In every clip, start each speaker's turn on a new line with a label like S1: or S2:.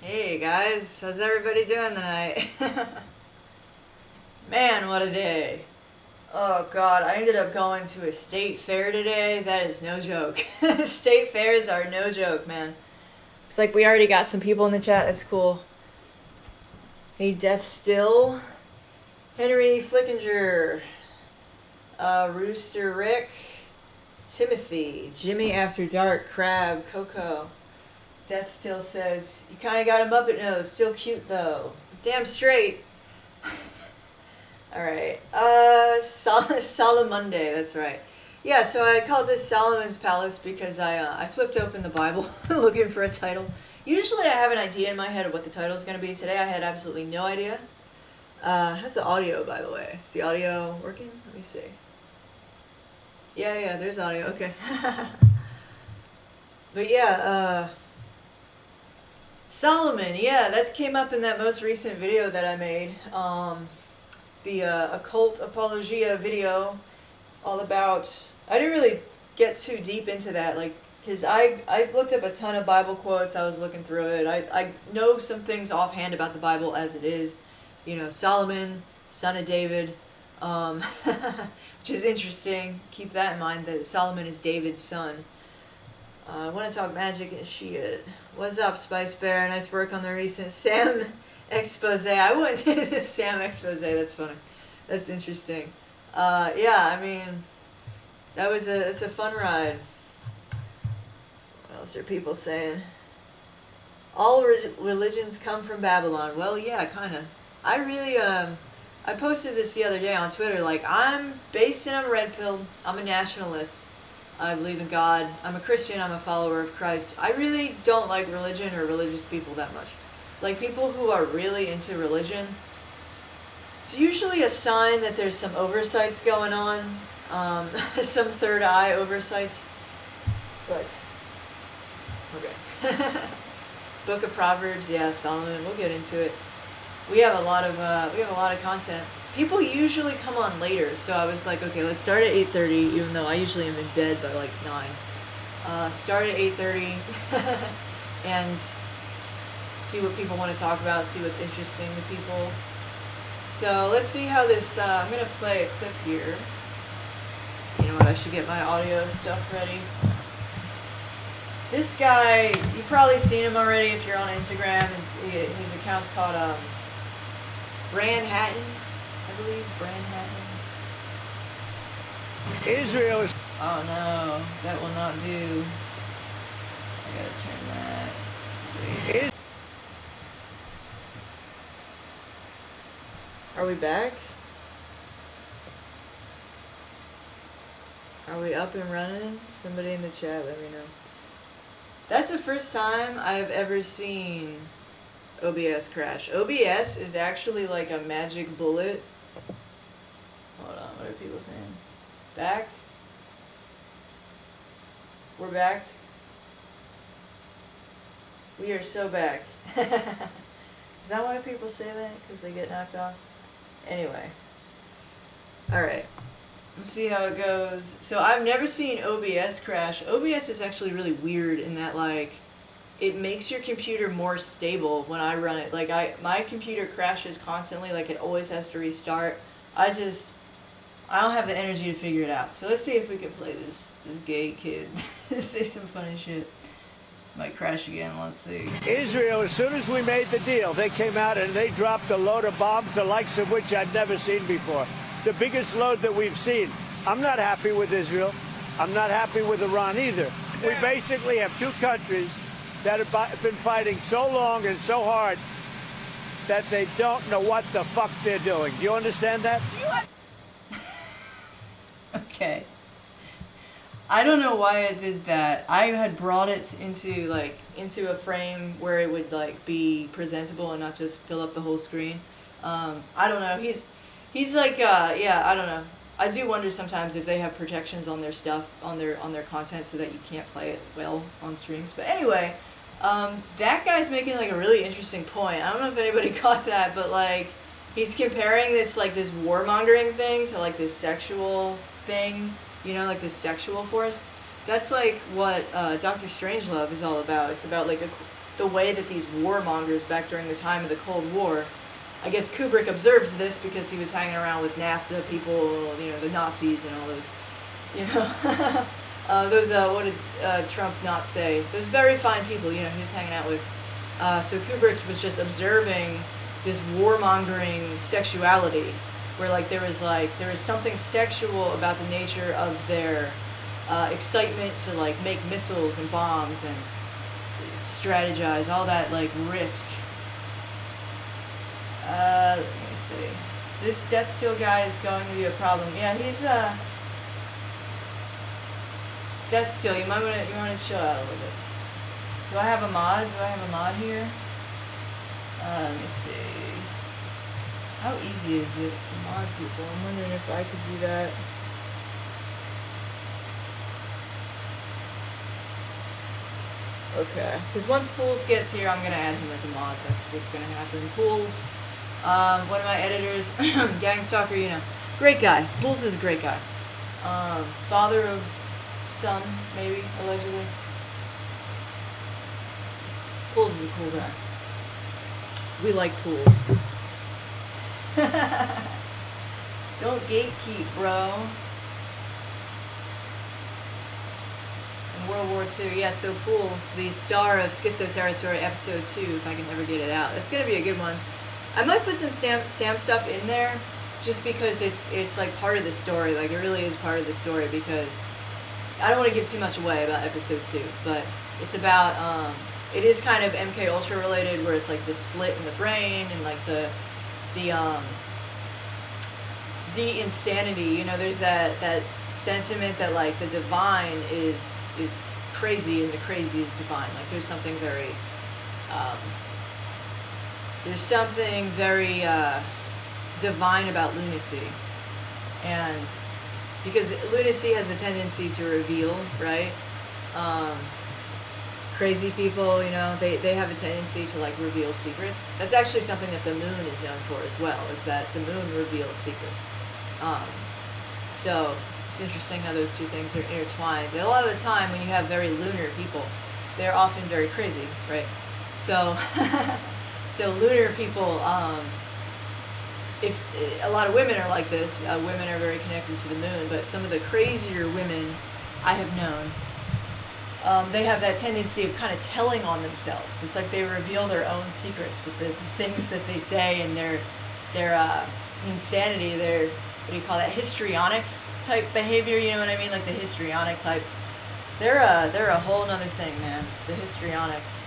S1: Hey guys, how's everybody doing tonight? Man, what a day. Oh god, I ended up going to a state fair today. That is no joke. State fairs are no joke, man. It's like we already got some people in the chat. That's cool. Hey, Death Still. Henry Flickinger. Rooster Rick. Timothy. Jimmy After Dark. Crab. Coco. Death Still says, you kind of got a Muppet nose. Still cute, though. Damn straight. Alright. Solomonday, that's right. Yeah, so I called this Solomon's Palace because I flipped open the Bible looking for a title. Usually I have an idea in my head of what the title is going to be. Today I had absolutely no idea. How's the audio, by the way? Is the audio working? Let me see. Yeah, there's audio. Okay. But yeah, Solomon, yeah, that came up in that most recent video that I made. The occult apologia video, all about, I didn't really get too deep into that, like, because I looked up a ton of Bible quotes. I was looking through it. I know some things offhand about the Bible as it is. You know, Solomon, son of David, which is interesting. Keep that in mind, that Solomon is David's son. I want to talk magic and shit. What's up, Spice Bear? Nice work on the recent Sam expose. I went into the Sam expose. That's funny. That's interesting. Yeah, I mean, it's a fun ride. What else are people saying? All religions come from Babylon. Well, yeah, kind of. I really, I posted this the other day on Twitter. Like, I'm based and I'm red-pilled. I'm a nationalist. I believe in God. I'm a Christian. I'm a follower of Christ. I really don't like religion or religious people that much. Like, people who are really into religion, it's usually a sign that there's some oversights going on. Some third eye oversights. But, okay. Book of Proverbs, yeah, Solomon. We'll get into it. We have a lot of content. People usually come on later, so I was like, okay, let's start at 8:30, even though I usually am in bed by like 9. Start at 8:30 and see what people want to talk about, see what's interesting to people. So let's see how this, I'm going to play a clip here. You know what, I should get my audio stuff ready. This guy, you've probably seen him already if you're on Instagram. His account's called Brand Hatton. I believe Brand Hatton.
S2: Israel is...
S1: Oh no, that will not do. I gotta turn that. Are we back? Are we up and running? Somebody in the chat, let me know. That's the first time I've ever seen OBS crash. OBS is actually like a magic bullet. Hold on, what are people saying? Back? We're back? We are so back. Is that why people say that? Because they get knocked off? Anyway. Alright. Let's see how it goes. So I've never seen OBS crash. OBS is actually really weird in that, like, it makes your computer more stable when I run it. Like, my computer crashes constantly, like it always has to restart. I don't have the energy to figure it out. So let's see if we can play this gay kid say some funny shit. Might crash again, let's see.
S2: Israel, as soon as we made the deal, they came out and they dropped a load of bombs, the likes of which I'd never seen before. The biggest load that we've seen. I'm not happy with Israel. I'm not happy with Iran either. We basically have two countries that have been fighting so long and so hard that they don't know what the fuck they're doing. Do you understand that?
S1: Okay. I don't know why I did that. I had brought it into a frame where it would like be presentable and not just fill up the whole screen. I don't know. He's like yeah, I don't know. I do wonder sometimes if they have protections on their stuff, on their content, so that you can't play it well on streams. But anyway, that guy's making like a really interesting point. I don't know if anybody caught that, but like he's comparing this warmongering thing to like this sexual thing, you know, like this sexual force. That's like what Dr. Strangelove is all about. It's about like the way that these warmongers back during the time of the Cold War, I guess Kubrick observed this because he was hanging around with NASA people, you know, the Nazis and all those, you know, what did Trump not say? Those very fine people, you know, he was hanging out with. So Kubrick was just observing this warmongering sexuality, where like there was something sexual about the nature of their excitement to like make missiles and bombs and strategize, all that like risk. Let me see. This Death Steal guy is going to be a problem. Yeah, he's Death Steal. You want to chill out a little bit. Do I have a mod? Do I have a mod here? Let me see. How easy is it to mod people? I'm wondering if I could do that. Okay. Because once Pools gets here, I'm going to add him as a mod. That's what's going to happen. Pools, one of my editors, Gangstalker, you know. Great guy. Pools is a great guy. Father of some, maybe, allegedly. Pools is a cool guy. We like Pools. Don't gatekeep, bro. In World War II, yeah, so Pools, the star of Schizo Territory, episode 2, if I can ever get it out. It's gonna be a good one. I might put some Sam stuff in there, just because it's like part of the story. Like, it really is part of the story, because I don't want to give too much away about episode 2, but it's about, it is kind of MK Ultra related, where it's like the split in the brain and like the insanity. You know, there's that sentiment that like the divine is crazy and the crazy is divine. Like there's something very divine about lunacy, and because lunacy has a tendency to reveal, right? Crazy people, you know, they have a tendency to like reveal secrets. That's actually something that the moon is known for as well, is that the moon reveals secrets. So it's interesting how those two things are intertwined. And a lot of the time when you have very lunar people, they're often very crazy, right? So, so lunar people, if a lot of women are like this, women are very connected to the moon, but some of the crazier women I have known, they have that tendency of kind of telling on themselves. It's like they reveal their own secrets with the things that they say, and their insanity, their, what do you call that, histrionic type behavior, you know what I mean? Like the histrionic types. They're a whole nother thing, man. The histrionics.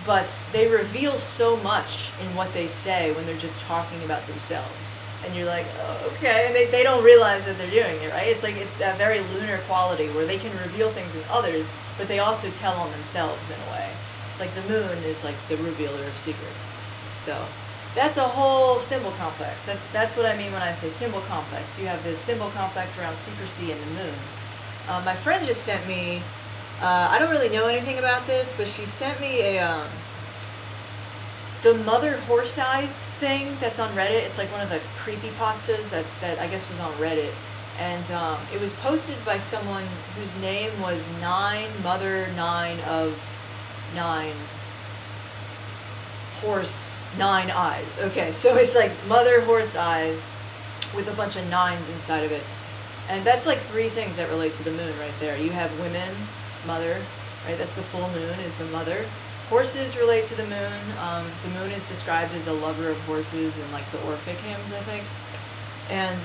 S1: But they reveal so much in what they say when they're just talking about themselves. And you're like, oh, okay, and they don't realize that they're doing it, right? It's like, it's that very lunar quality where they can reveal things in others, but they also tell on themselves in a way. Just like the moon is like the revealer of secrets. So that's a whole symbol complex. That's what I mean when I say symbol complex. You have this symbol complex around secrecy and the moon. My friend just sent me, I don't really know anything about this, but she sent me a, the mother horse eyes thing that's on Reddit. It's like one of the creepypastas that I guess was on Reddit. And it was posted by someone whose name was Mother 9 of 9 Horse 9 eyes. Okay, so it's like Mother Horse eyes with a bunch of 9s inside of it. And that's like 3 things that relate to the moon right there. You have women, mother, right? That's the full moon, is the mother. Horses relate to the moon. The moon is described as a lover of horses in like the Orphic hymns, I think. And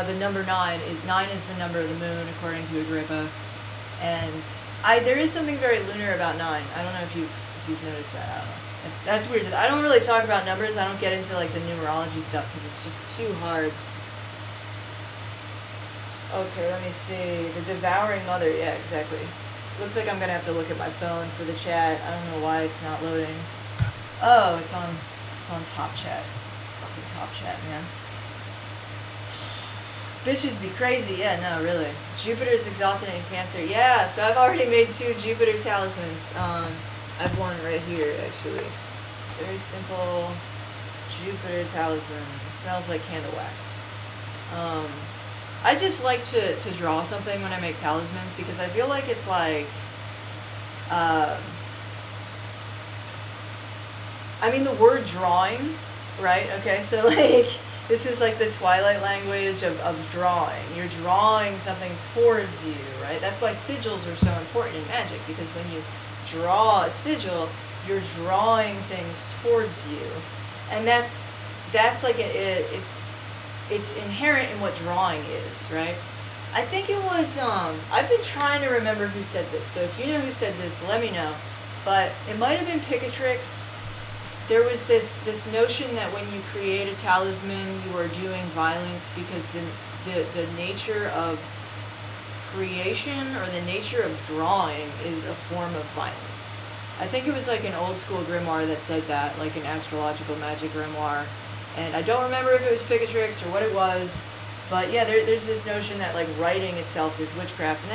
S1: the number 9 is the number of the moon, according to Agrippa. And there is something very lunar about 9. I don't know if you've noticed that. I don't know. That's weird. I don't really talk about numbers. I don't get into like the numerology stuff because it's just too hard. Okay, let me see. The Devouring Mother. Yeah, exactly. Looks like I'm gonna have to look at my phone for the chat. I don't know why it's not loading. Oh, it's on Top Chat. Fucking Top Chat, man. Bitches be crazy. Yeah, no, really. Jupiter's exalted in Cancer. Yeah, so I've already made 2 Jupiter talismans. I have one right here, actually. Very simple Jupiter talisman. It smells like candle wax. Um, I just like to draw something when I make talismans because I feel like it's like, uh, I mean, the word drawing, right? Okay, so like, this is like the Twilight language of drawing. You're drawing something towards you, right? That's why sigils are so important in magic, because when you draw a sigil, you're drawing things towards you. And that's like, it's inherent in what drawing is, right? I think it was, I've been trying to remember who said this, so if you know who said this, let me know. But it might have been Picatrix. There was this notion that when you create a talisman, you are doing violence because the nature of creation or the nature of drawing is a form of violence. I think it was like an old school grimoire that said that, like an astrological magic grimoire. And I don't remember if it was Picatrix or what it was, but yeah, there's this notion that like writing itself is witchcraft, and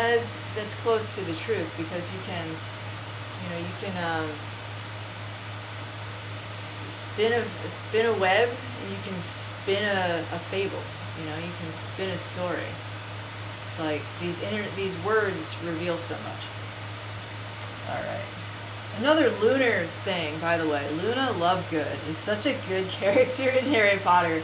S1: that's close to the truth, because you can spin a web, and you can spin a fable. You can spin a story. It's like these words reveal so much. All right. Another lunar thing, by the way. Luna Lovegood is such a good character in Harry Potter.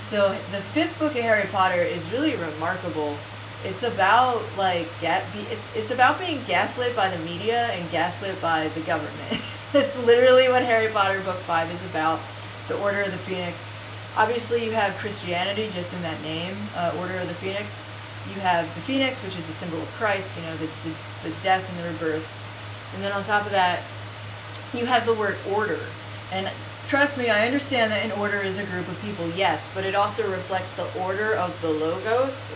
S1: So the 5th book of Harry Potter is really remarkable. It's about like it's about being gaslit by the media and gaslit by the government. That's literally what Harry Potter book 5 is about. The Order of the Phoenix. Obviously, you have Christianity just in that name, Order of the Phoenix. You have the Phoenix, which is a symbol of Christ. The death and the rebirth. And then on top of that, you have the word order. And trust me, I understand that an order is a group of people, yes, but it also reflects the order of the logos,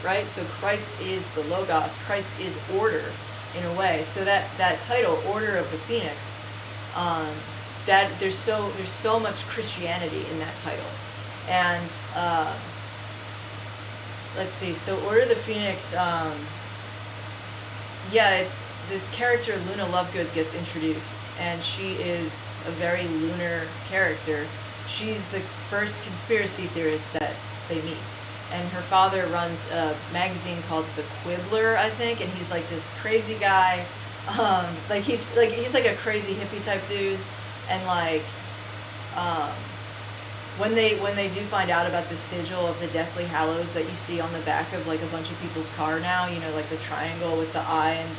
S1: right? So Christ is the logos. Christ is order, in a way. So that title, Order of the Phoenix, that there's so much Christianity in that title. And let's see. So Order of the Phoenix, it's this character, Luna Lovegood, gets introduced, and she is a very lunar character. She's the first conspiracy theorist that they meet, and her father runs a magazine called The Quibbler, I think, and he's like this crazy guy, he's like a crazy hippie type dude, and like when they do find out about the sigil of the Deathly Hallows that you see on the back of like a bunch of people's car now, like the triangle with the eye and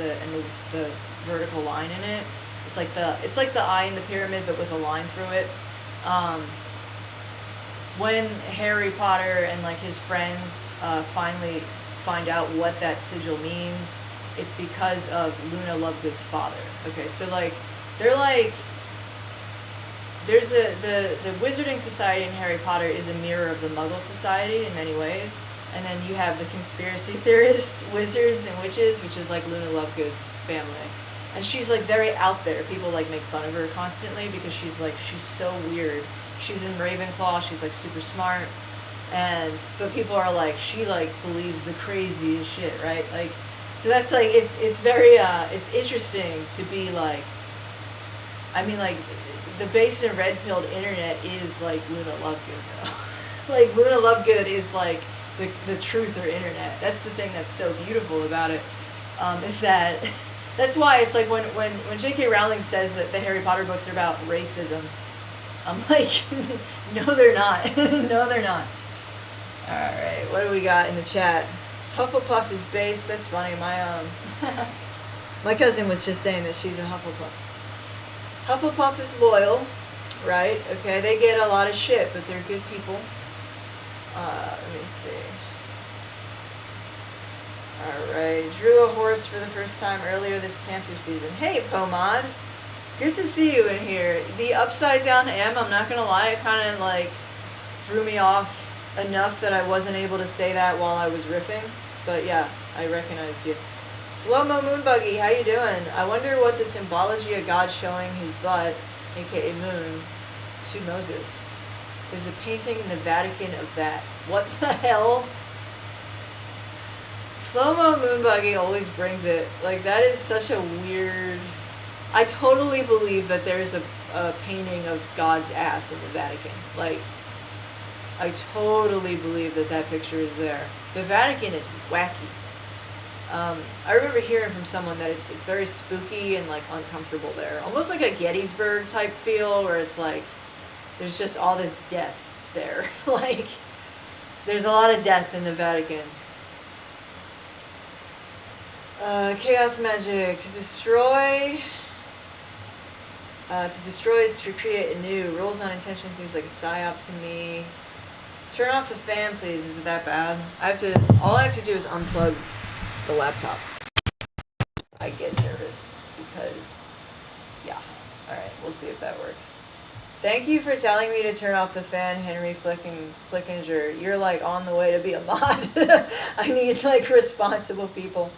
S1: the vertical line in it. It's like the eye in the pyramid, but with a line through it. When Harry Potter and like his friends finally find out what that sigil means, it's because of Luna Lovegood's father. Okay, so like they're like. There's the Wizarding Society in Harry Potter is a mirror of the Muggle Society in many ways, and then you have the conspiracy theorist wizards and witches, which is like Luna Lovegood's family, and she's like very out there. People like make fun of her constantly because she's so weird. She's in Ravenclaw. She's like super smart, but people are like, she like believes the craziest shit, right? Like, so that's like it's very it's interesting to be like, I mean like. The base and red-pilled internet is like Luna Lovegood, though. Like Luna Lovegood is like the truther internet. That's the thing that's so beautiful about it. Is that's why it's like when J.K. Rowling says that the Harry Potter books are about racism, I'm like, no, they're not. No, they're not. All right, what do we got in the chat? Hufflepuff is base. That's funny. My cousin was just saying that she's a Hufflepuff. Hufflepuff is loyal, right? Okay, they get a lot of shit, but they're good people. Let me see. Alright, drew a horse for the first time earlier this Cancer season. Hey, Pomad! Good to see you in here. The upside down M, I'm not gonna lie, it kind of like threw me off enough that I wasn't able to say that while I was riffing. But yeah, I recognized you. Slow-mo Moonbuggy, how you doing? I wonder what the symbology of God showing his butt, aka moon, to Moses. There's a painting in the Vatican of that. What the hell? Slow-mo Moonbuggy always brings it. Like, that is such a weird... I totally believe that there's a painting of God's ass in the Vatican. Like, I totally believe that that picture is there. The Vatican is wacky. I remember hearing from someone that it's very spooky and like uncomfortable there. Almost like a Gettysburg type feel where it's like there's just all this death there. Like there's a lot of death in the Vatican. Chaos magic. To destroy is to create anew. Rules on intention seems like a psyop to me. Turn off the fan, please. Is it that bad? All I have to do is unplug the laptop. I get nervous because, yeah. Alright, we'll see if that works. Thank you for telling me to turn off the fan, Henry Flickinger. You're like on the way to be a mod. I need like responsible people.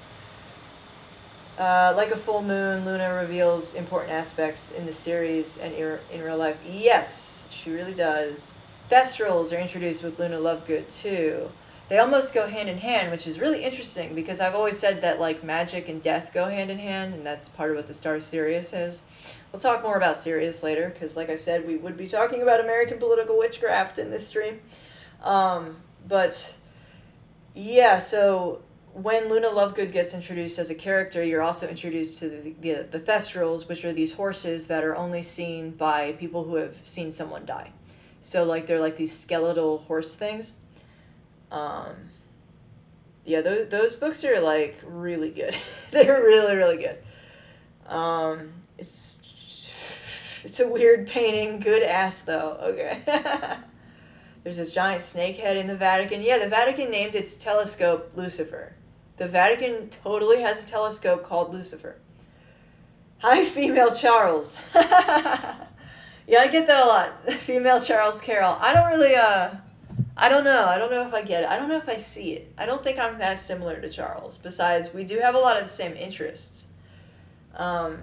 S1: Like a full moon, Luna reveals important aspects in the series and in real life. Yes, she really does. Thestrals are introduced with Luna Lovegood too. They almost go hand in hand, which is really interesting because I've always said that like magic and death go hand in hand, and that's part of what the star Sirius is. We'll talk more about Sirius later because, like I said, we would be talking about American political witchcraft in this stream. But yeah, so when Luna Lovegood gets introduced as a character, you're also introduced to the Thestrals, which are these horses that are only seen by people who have seen someone die. So like they're like these skeletal horse things. Yeah, those books are like really good. They're really, really good. It's a weird painting. Good ass though. Okay. There's this giant snake head in the Vatican. Yeah, the Vatican named its telescope Lucifer. The Vatican totally has a telescope called Lucifer. Hi, female Charles. Yeah, I get that a lot. Female Charles Carroll. I don't really, I don't know. I don't know if I get it. I don't know if I see it. I don't think I'm that similar to Charles. Besides, we do have a lot of the same interests. My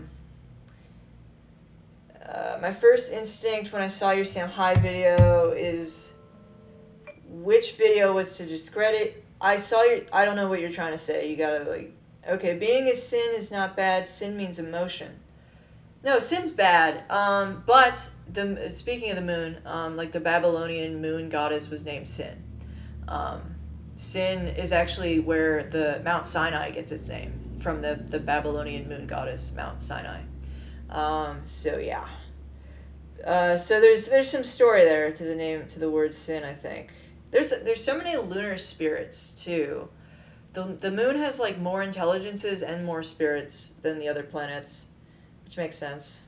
S1: first instinct when I saw your Sam Hyde video is which video was to discredit. I don't know what you're trying to say. You gotta like, okay, being a sin is not bad. Sin means emotion. No, sin's bad. But speaking of the moon, like the Babylonian moon goddess was named Sin. Sin is actually where the Mount Sinai gets its name, from the Babylonian moon goddess Mount Sinai. So yeah. So there's some story there to the word sin, I think. There's so many lunar spirits too. The moon has like more intelligences and more spirits than the other planets, which makes sense.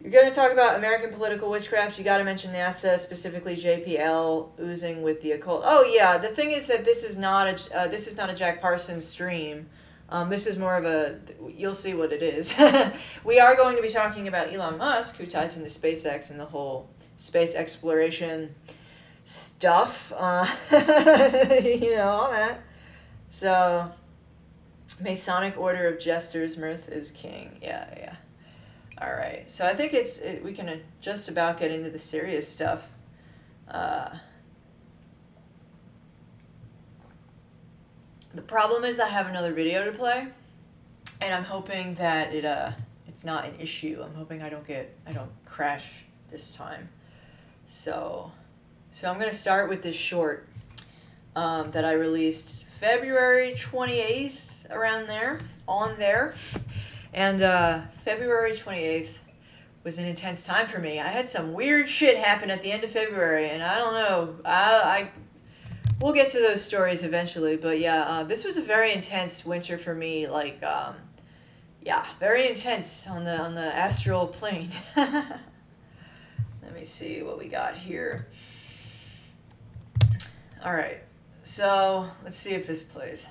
S1: You're going to talk about American political witchcraft, you got to mention NASA, specifically JPL oozing with the occult. Oh yeah, the thing is that this is not a Jack Parsons stream. This is more of a, you'll see what it is. We are going to be talking about Elon Musk, who ties into SpaceX and the whole space exploration stuff. You know, all that. So, Masonic Order of Jesters, mirth is king. Yeah. All right. So I think we can just about get into the serious stuff. The problem is I have another video to play, and I'm hoping that it's not an issue. I'm hoping I don't crash this time. So I'm gonna start with this short that I released February 28th, around there, and February 28th was an intense time for me. I had some weird shit happen at the end of February, and I don't know. We'll get to those stories eventually, but yeah, this was a very intense winter for me. Like, yeah, very intense on the astral plane. Let me see what we got here. All right, so let's see if this plays.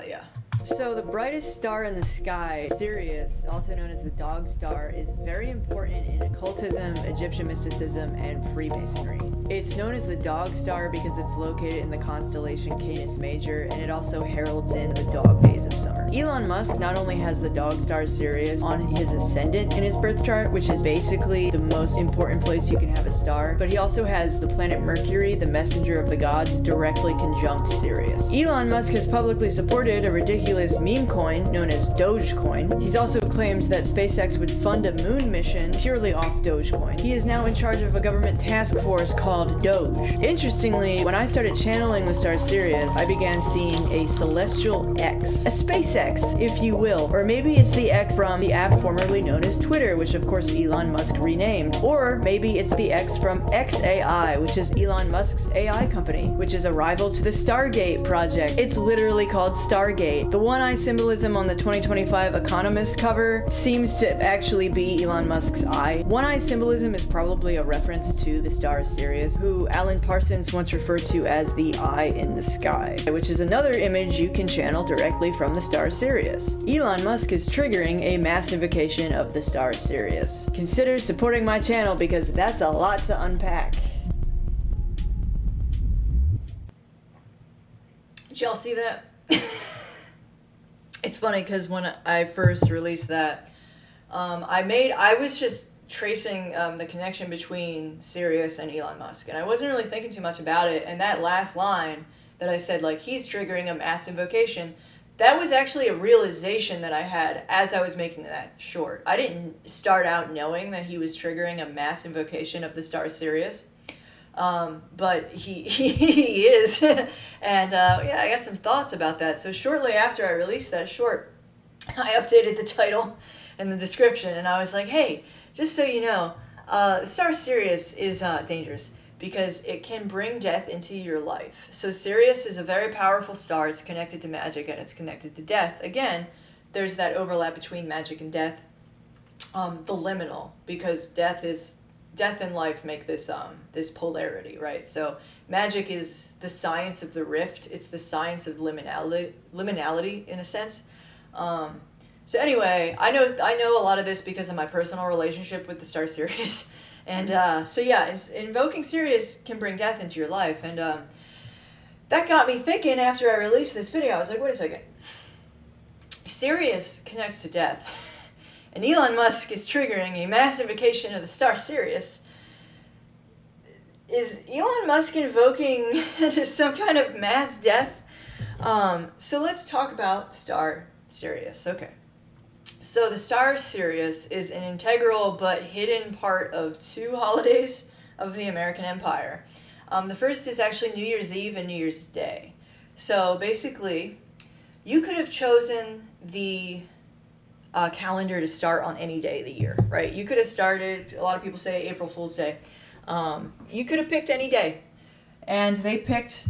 S1: Yeah. So the brightest star in the sky, Sirius, also known as the dog star, is very important in occultism, Egyptian mysticism, and Freemasonry. It's known as the Dog Star because it's located in the constellation Canis Major, and it also heralds in the dog days of summer. Elon Musk not only has the Dog Star Sirius on his ascendant in his birth chart, which is basically the most important place you can have a star, but he also has the planet Mercury, the messenger of the gods, directly conjunct Sirius. Elon Musk has publicly supported a ridiculous meme coin known as Dogecoin. He's also claimed that SpaceX would fund a moon mission purely off Dogecoin. He is now in charge of a government task force called Doge. Interestingly, when I started channeling the star Sirius, I began seeing a celestial X, a SpaceX, if you will, or maybe it's the X from the app formerly known as Twitter, which of course Elon Musk renamed, or maybe it's the X from XAI, which is Elon Musk's AI company, which is a rival to the Stargate project. It's literally called Stargate. The one-eye symbolism on the 2025 Economist cover seems to actually be Elon Musk's eye. One-eye symbolism is probably a reference to the star Sirius, who Alan Parsons once referred to as the eye in the sky, which is another image you can channel directly from the star Sirius. Elon Musk is triggering a massification of the star Sirius. Consider supporting my channel because that's a lot to unpack. Did y'all see that? It's funny because when I first released that, I was just tracing the connection between Sirius and Elon Musk, and I wasn't really thinking too much about it, and that last line that I said, like, he's triggering a mass invocation, that was actually a realization that I had as I was making that short. I didn't start out knowing that he was triggering a mass invocation of the star Sirius, but he is, and yeah, I got some thoughts about that. So shortly after I released that short, I updated the title and the description, and I was like, hey, just so you know, star Sirius is dangerous because it can bring death into your life. So Sirius is a very powerful star. It's connected to magic and it's connected to death. Again, there's that overlap between magic and death. The liminal, because death and life make this this polarity, right? So magic is the science of the rift. It's the science of liminality in a sense. So anyway, I know a lot of this because of my personal relationship with the star Sirius, and so yeah, invoking Sirius can bring death into your life, and that got me thinking. After I released this video, I was like, wait a second, Sirius connects to death, and Elon Musk is triggering a massification of the star Sirius. Is Elon Musk invoking some kind of mass death? So let's talk about the star Sirius. Okay. So the star Sirius is an integral but hidden part of two holidays of the American Empire. The first is actually New Year's Eve and New Year's Day. So basically, you could have chosen the calendar to start on any day of the year, right? You could have started, a lot of people say April Fool's Day. You could have picked any day, and they picked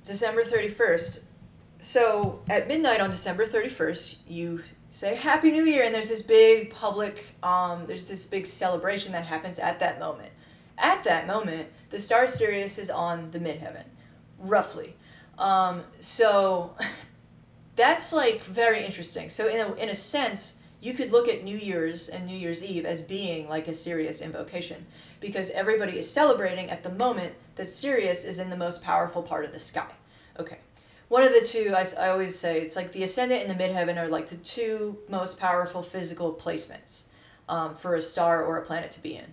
S1: December 31st. So at midnight on December 31st, you say Happy New Year, and there's this big public, there's this big celebration that happens at that moment. At that moment, the star Sirius is on the midheaven, roughly. So that's like very interesting. So in a sense, you could look at New Year's and New Year's Eve as being like a Sirius invocation, because everybody is celebrating at the moment that Sirius is in the most powerful part of the sky. Okay. One of the two, I always say, it's like the ascendant and the midheaven are like the two most powerful physical placements for a star or a planet to be in.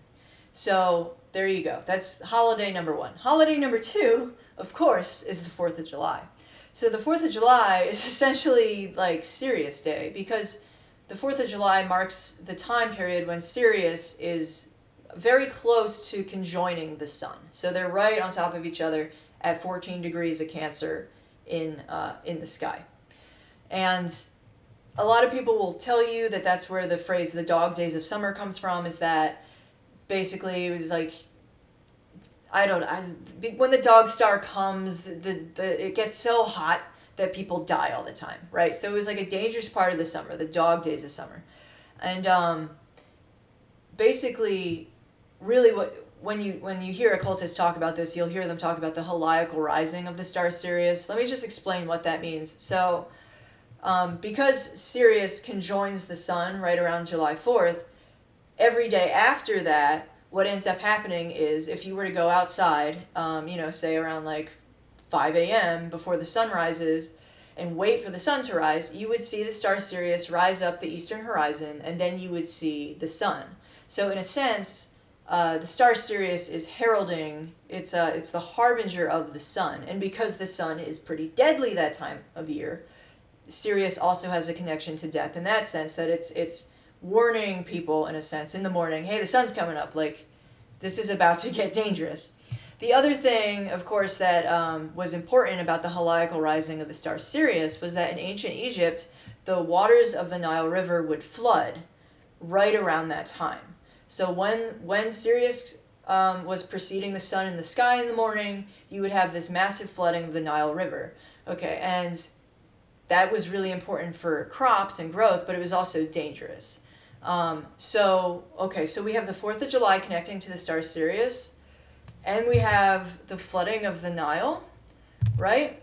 S1: So there you go. That's holiday number one. Holiday number two, of course, is the 4th of July. So the 4th of July is essentially like Sirius Day, because the 4th of July marks the time period when Sirius is very close to conjoining the sun. So they're right on top of each other at 14 degrees of Cancer in the sky. And a lot of people will tell you that that's where the phrase "the dog days of summer" comes from, is that basically it was like, when the dog star comes, it gets so hot that people die all the time, right? So it was like a dangerous part of the summer, the dog days of summer. And basically, really when you hear occultists talk about this, you'll hear them talk about the heliacal rising of the star Sirius. Let me just explain what that means. So because Sirius conjoins the sun right around July 4th, every day after that what ends up happening is if you were to go outside, say around like 5 a.m. before the sun rises and wait for the sun to rise, you would see the star Sirius rise up the eastern horizon, and then you would see the sun. So in a sense, the star Sirius is heralding, it's the harbinger of the sun. And because the sun is pretty deadly that time of year, Sirius also has a connection to death in that sense, that it's warning people, in a sense, in the morning, hey, the sun's coming up, like, this is about to get dangerous. The other thing, of course, that was important about the heliacal rising of the star Sirius was that in ancient Egypt, the waters of the Nile River would flood right around that time. So when Sirius was preceding the sun in the sky in the morning, you would have this massive flooding of the Nile River. Okay, and that was really important for crops and growth, but it was also dangerous. So we have the 4th of July connecting to the star Sirius, and we have the flooding of the Nile, right?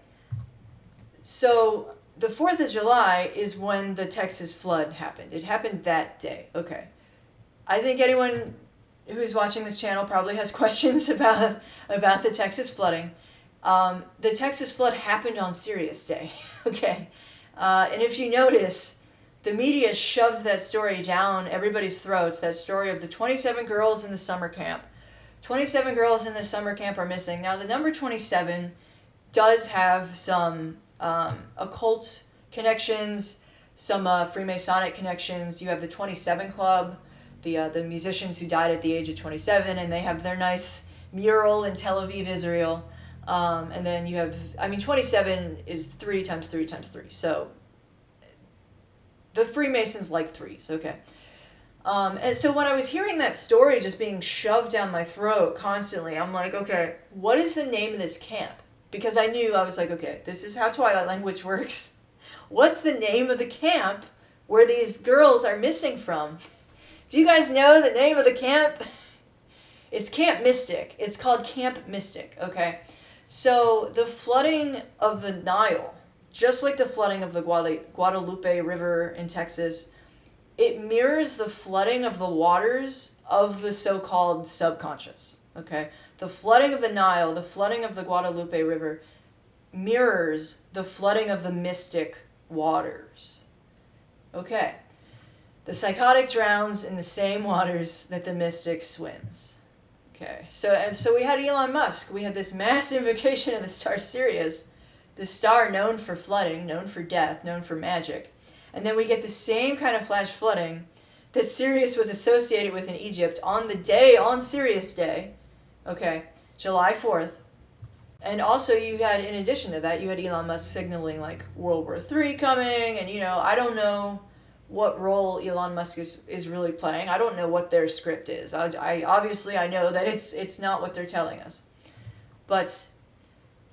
S1: So the 4th of July is when the Texas flood happened. It happened that day. Okay. I think anyone who's watching this channel probably has questions about the Texas flooding. The Texas flood happened on Sirius Day. Okay. And if you notice, the media shoved that story down everybody's throats, that story of the 27 girls in the summer camp. 27 girls in the summer camp are missing. Now, the number 27 does have some occult connections, some Freemasonic connections. You have the 27 Club, the musicians who died at the age of 27, and they have their nice mural in Tel Aviv, Israel. And then you have, 27 is 3 times 3 times 3. So the Freemasons like threes, okay. And so when I was hearing that story just being shoved down my throat constantly, I'm like, okay, what is the name of this camp? Because I was like, okay, this is how Twilight language works. What's the name of the camp where these girls are missing from? Do you guys know the name of the camp? It's Camp Mystic. It's called Camp Mystic, okay? So the flooding of the Nile, just like the flooding of the Guadalupe River in Texas, it mirrors the flooding of the waters of the so-called subconscious, okay? The flooding of the Nile, the flooding of the Guadalupe River, mirrors the flooding of the mystic waters, okay? The psychotic drowns in the same waters that the mystic swims, okay? So we had Elon Musk. We had this mass invocation of the star Sirius, the star known for flooding, known for death, known for magic. And then we get the same kind of flash flooding that Sirius was associated with in Egypt on Sirius Day, okay, July 4th. And also you had, in addition to that, you had Elon Musk signaling like World War III coming, and I don't know what role Elon Musk is really playing. I don't know what their script is. I obviously I know that it's not what they're telling us. But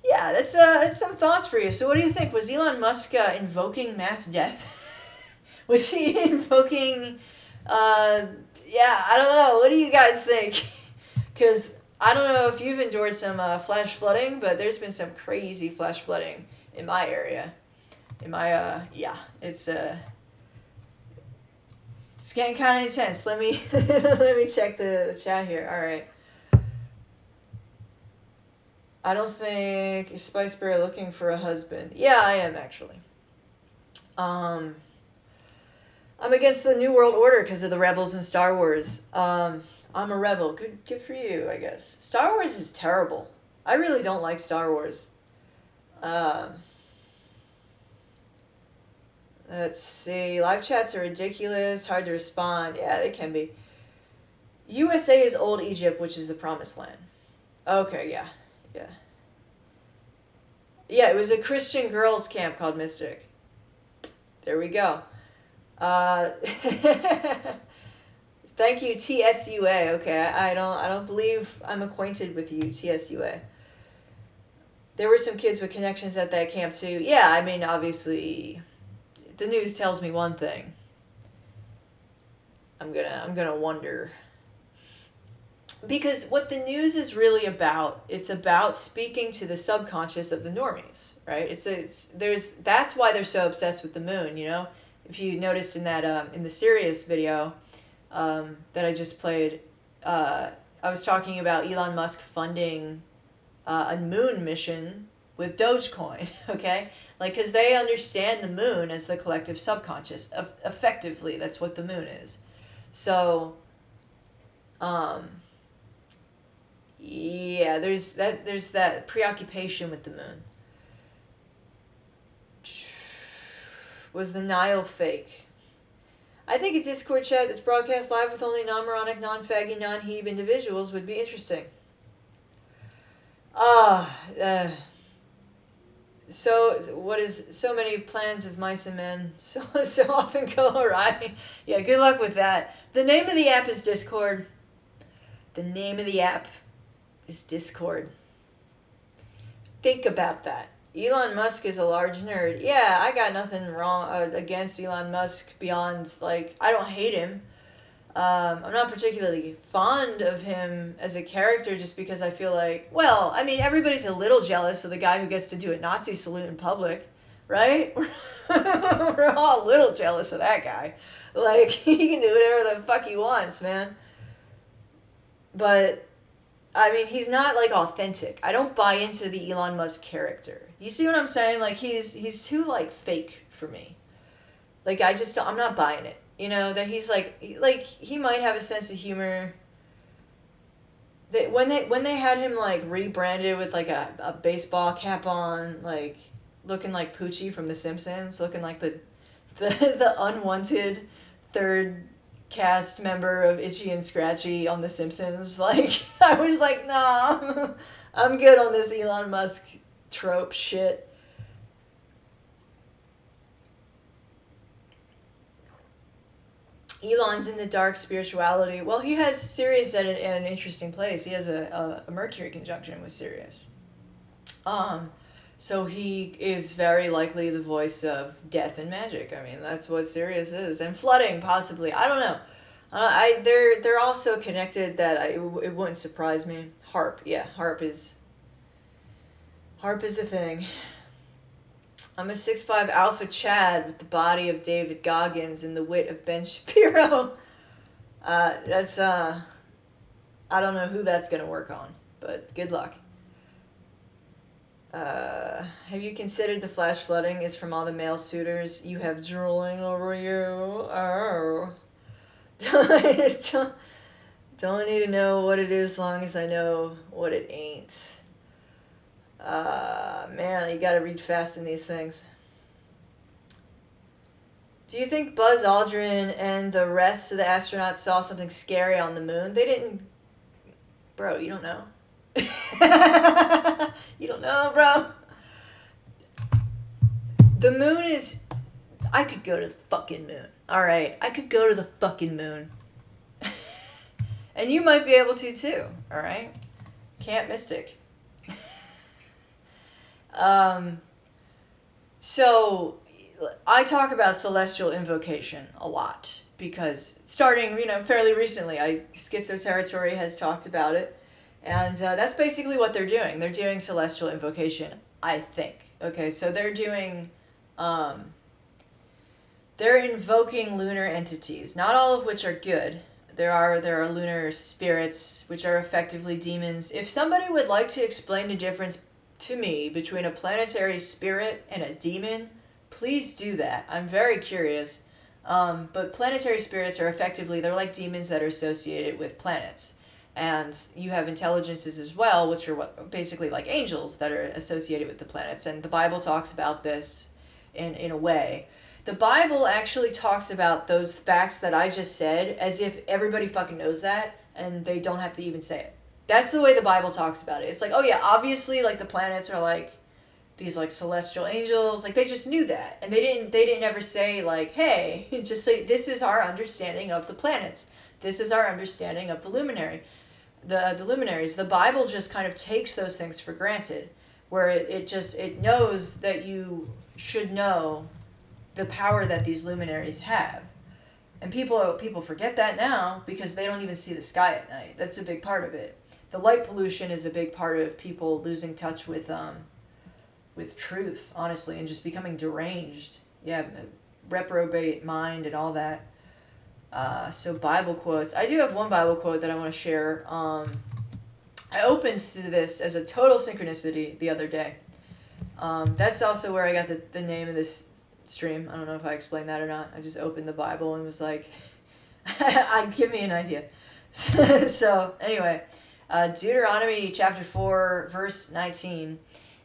S1: yeah, that's some thoughts for you. So what do you think? Was Elon Musk invoking mass death? Was he invoking, I don't know. What do you guys think? Because I don't know if you've endured some flash flooding, but there's been some crazy flash flooding in my area. It's getting kind of intense. Let me let me check the chat here. All right. I don't think Spice Bear looking for a husband. Yeah, I am actually. I'm against the New World Order because of the rebels in Star Wars. I'm a rebel. Good for you, I guess. Star Wars is terrible. I really don't like Star Wars. Let's see. Live chats are ridiculous. Hard to respond. Yeah, they can be. USA is Old Egypt, which is the Promised Land. Okay, yeah. Yeah, it was a Christian girls' camp called Mystic. There we go. Thank you, TSUA. Okay, I don't believe I'm acquainted with you, TSUA. There were some kids with connections at that camp too. Yeah, obviously, the news tells me one thing. I'm gonna wonder. Because what the news is really about, it's about speaking to the subconscious of the normies, right? That's why they're so obsessed with the moon, If you noticed in that in the Sirius video that I just played, I was talking about Elon Musk funding a moon mission with Dogecoin, okay? Like, because they understand the moon as the collective subconscious. Effectively, that's what the moon is. So, yeah, there's that preoccupation with the moon. Was the Nile fake? I think a Discord chat that's broadcast live with only non-moronic, non-faggy, non-heeb individuals would be interesting. So what is so many plans of mice and men so often go awry? Yeah, good luck with that. The name of the app is Discord. The name of the app is Discord. Think about that. Elon Musk is a large nerd. Yeah, I got nothing wrong against Elon Musk beyond, like, I don't hate him. I'm not particularly fond of him as a character just because I feel like, well, I mean, everybody's a little jealous of the guy who gets to do a Nazi salute in public, right? We're all a little jealous of that guy. Like, he can do whatever the fuck he wants, man. But, I mean, he's not, like, authentic. I don't buy into the Elon Musk character. You see what I'm saying? Like, he's too, like, fake for me. Like, I'm not buying it. You know, that he's like he might have a sense of humor. That when they had him, like, rebranded with, like, a baseball cap on, like, looking like Poochie from The Simpsons, looking like the unwanted third cast member of Itchy and Scratchy on The Simpsons. Like, I was like, nah, I'm good on this Elon Musk trope shit. Elon's in the dark spirituality. Well, he has Sirius at an interesting place. He has a Mercury conjunction with Sirius. So he is very likely the voice of death and magic. I mean, that's what Sirius is. And flooding, possibly. I don't know. They're all so connected that it wouldn't surprise me. Harp, yeah, harp is a thing. I'm a 6'5" alpha Chad with the body of David Goggins and the wit of Ben Shapiro. I don't know who that's going to work on, but good luck. Have you considered the flash flooding is from all the male suitors you have drooling over you? Oh. Don't need to know what it is as long as I know what it ain't. Man, you gotta read fast in these things. Do you think Buzz Aldrin and the rest of the astronauts saw something scary on the moon? They didn't... Bro, you don't know. You don't know, bro. The moon is... I could go to the fucking moon. Alright, I could go to the fucking moon. And you might be able to too, alright? Camp Mystic. So I talk about celestial invocation a lot because starting, fairly recently, Schizo Territory has talked about it, and that's basically what they're doing. They're doing celestial invocation, I think. Okay, so they're doing, they're invoking lunar entities, not all of which are good. There are lunar spirits, which are effectively demons. If somebody would like to explain the difference to me between a planetary spirit and a demon, please do that. I'm very curious. But planetary spirits are effectively, they're like demons that are associated with planets. And you have intelligences as well, which are basically like angels that are associated with the planets. And the Bible talks about this in a way. The Bible actually talks about those facts that I just said as if everybody fucking knows that and they don't have to even say it. That's the way the Bible talks about it. It's like, oh yeah, obviously, like, the planets are like these, like, celestial angels. Like, they just knew that, and they didn't ever say, like, hey, just say this is our understanding of the planets. This is our understanding of the luminaries. The Bible just kind of takes those things for granted, where it knows that you should know the power that these luminaries have. And people forget that now because they don't even see the sky at night. That's a big part of it. The light pollution is a big part of people losing touch with truth, honestly, and just becoming deranged. Yeah, reprobate mind and all that. So Bible quotes. I do have one Bible quote that I want to share. I opened to this as a total synchronicity the other day. That's also where I got the name of this stream. I don't know if I explained that or not. I just opened the Bible and was like, give me an idea. So anyway, Deuteronomy chapter 4, verse 19.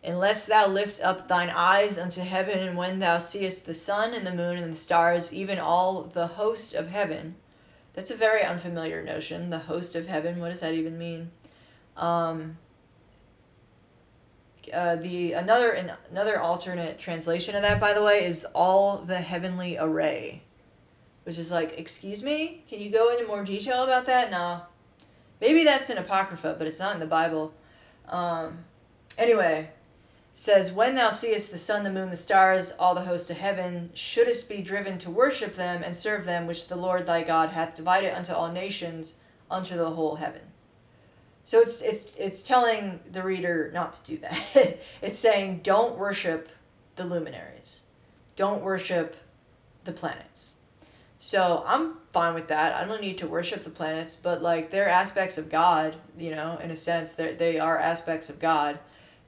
S1: Unless thou lift up thine eyes unto heaven, and when thou seest the sun and the moon and the stars, even all the host of heaven. That's a very unfamiliar notion, the host of heaven. What does that even mean? Another alternate translation of that, by the way, is all the heavenly array, which is like, excuse me, can you go into more detail about that? No, maybe that's in Apocrypha, but it's not in the Bible. Anyway, says, when thou seest the sun, the moon, the stars, all the host of heaven, shouldest be driven to worship them and serve them, which the Lord thy God hath divided unto all nations, unto the whole heaven. So it's telling the reader not to do that. It's saying, don't worship the luminaries. Don't worship the planets. So I'm fine with that. I don't need to worship the planets, but like they're aspects of God, you know, in a sense. They are aspects of God.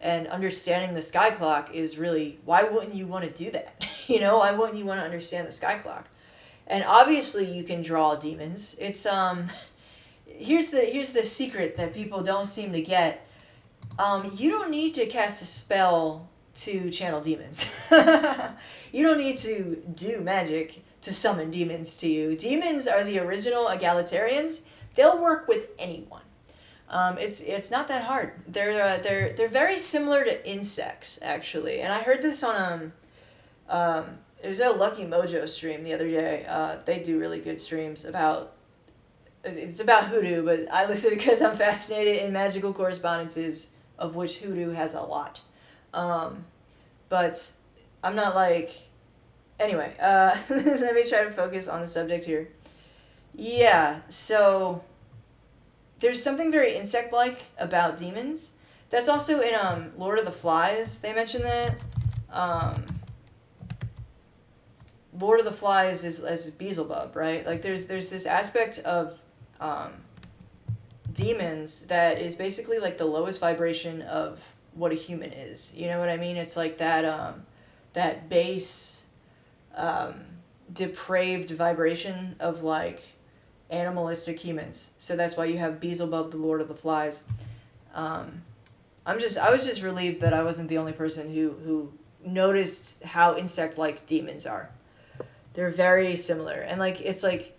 S1: And understanding the sky clock is really, why wouldn't you want to do that? You know, why wouldn't you want to understand the sky clock? And obviously you can draw demons. It's here's the secret that people don't seem to get. You don't need to cast a spell to channel demons. You don't need to do magic to summon demons to you. Demons are the original egalitarians. They'll work with anyone. It's not that hard. They're very similar to insects, actually. And I heard this on it was a Lucky Mojo stream the other day. They do really good streams about, it's about hoodoo, but I listen because I'm fascinated in magical correspondences, of which hoodoo has a lot. But I'm not like, anyway, let me try to focus on the subject here. Yeah, so there's something very insect-like about demons. That's also in Lord of the Flies. They mention that. Lord of the Flies is as Beelzebub, right? Like there's this aspect of demons that is basically like the lowest vibration of what a human is. You know what I mean? It's like that base, depraved vibration of like animalistic humans. So that's why you have Beelzebub, the Lord of the Flies. I was just relieved that I wasn't the only person who noticed how insect-like demons are. They're very similar. And like it's like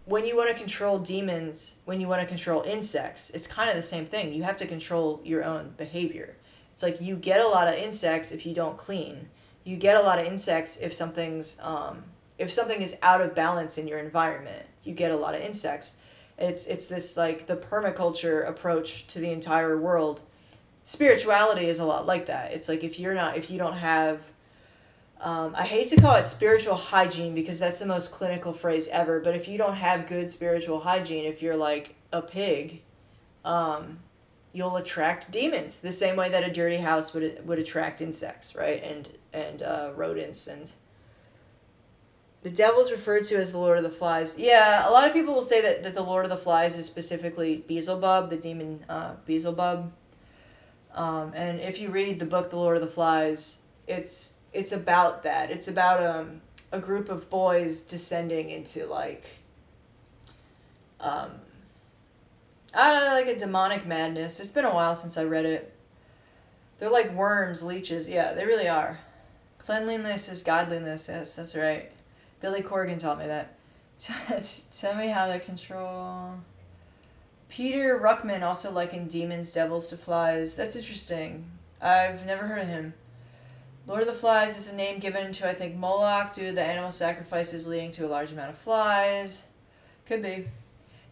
S1: when you want to control demons, when you want to control insects, it's kind of the same thing. You have to control your own behavior. It's like you get a lot of insects if you don't clean. You get a lot of insects if something is out of balance in your environment. You get a lot of insects. It's this like the permaculture approach to the entire world. Spirituality is a lot like that. It's like if you don't have, I hate to call it spiritual hygiene because that's the most clinical phrase ever, but if you don't have good spiritual hygiene, if you're like a pig, you'll attract demons the same way that a dirty house would attract insects, right? And rodents. And the devil's referred to as the Lord of the Flies. Yeah, a lot of people will say that the Lord of the Flies is specifically Beelzebub, the demon Beelzebub. And if you read the book The Lord of the Flies, it's about that. It's about a group of boys descending into like I don't know, like a demonic madness. It's been a while since I read it. They're like worms, leeches. Yeah, they really are. Cleanliness is godliness. Yes, that's right. Billy Corgan taught me that. Tell me how to control. Peter Ruckman also likened demons, devils to flies. That's interesting. I've never heard of him. Lord of the Flies is a name given to, I think, Moloch due to the animal sacrifices leading to a large amount of flies. Could be.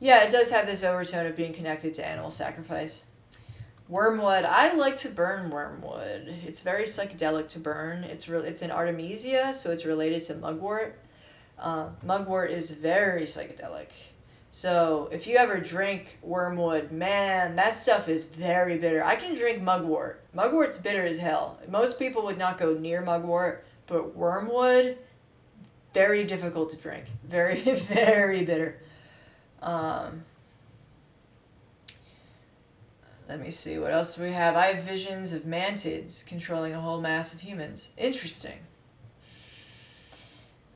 S1: Yeah, it does have this overtone of being connected to animal sacrifice. Wormwood. I like to burn wormwood. It's very psychedelic to burn. It's in Artemisia, so it's related to mugwort. Mugwort is very psychedelic. So if you ever drink wormwood, man, that stuff is very bitter. I can drink mugwort. Mugwort's bitter as hell. Most people would not go near mugwort, but wormwood, very difficult to drink. Very, very bitter. Let me see, what else do we have? I have visions of mantids controlling a whole mass of humans. Interesting.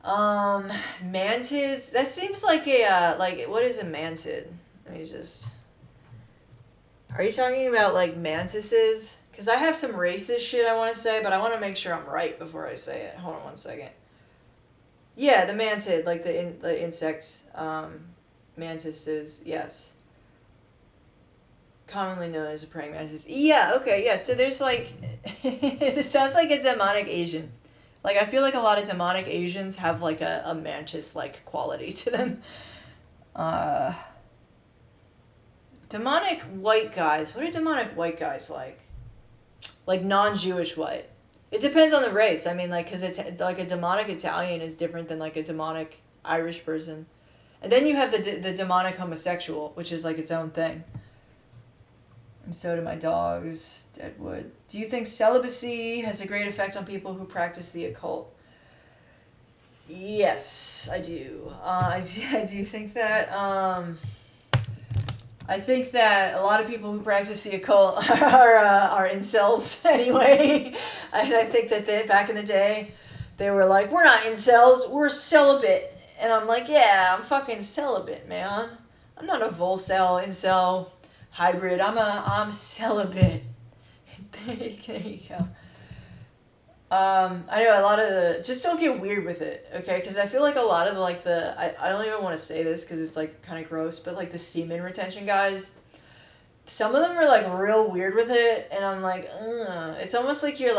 S1: Mantids, that seems like a, like, what is a mantid? Let me just... Are you talking about, like, mantises? Because I have some racist shit I want to say, but I want to make sure I'm right before I say it. Hold on one second. Yeah, the mantid, like the insect, mantises, yes. Commonly known as a praying mantis. Yeah, okay, yeah, so there's, like, it sounds like a demonic Asian. Like, I feel like a lot of demonic Asians have, like, a mantis-like quality to them. Demonic white guys. What are demonic white guys like? Like, non-Jewish white. It depends on the race. I mean, like, because it's, like, a demonic Italian is different than, like, a demonic Irish person. And then you have the demonic homosexual, which is, like, its own thing. And so do my dogs. Deadwood. Do you think celibacy has a great effect on people who practice the occult? Yes, I do. I do think that. I think that a lot of people who practice the occult are incels anyway. And I think that back in the day, they were like, we're not incels, we're celibate. And I'm like, yeah, I'm fucking celibate, man. I'm not a volcel, incel, hybrid. I'm celibate. There you go. I know a lot of the, just don't get weird with it, okay? Because I feel like a lot of I don't even want to say this because it's like kind of gross, but like the semen retention guys, some of them are like real weird with it, and I'm like, ugh. It's almost like you're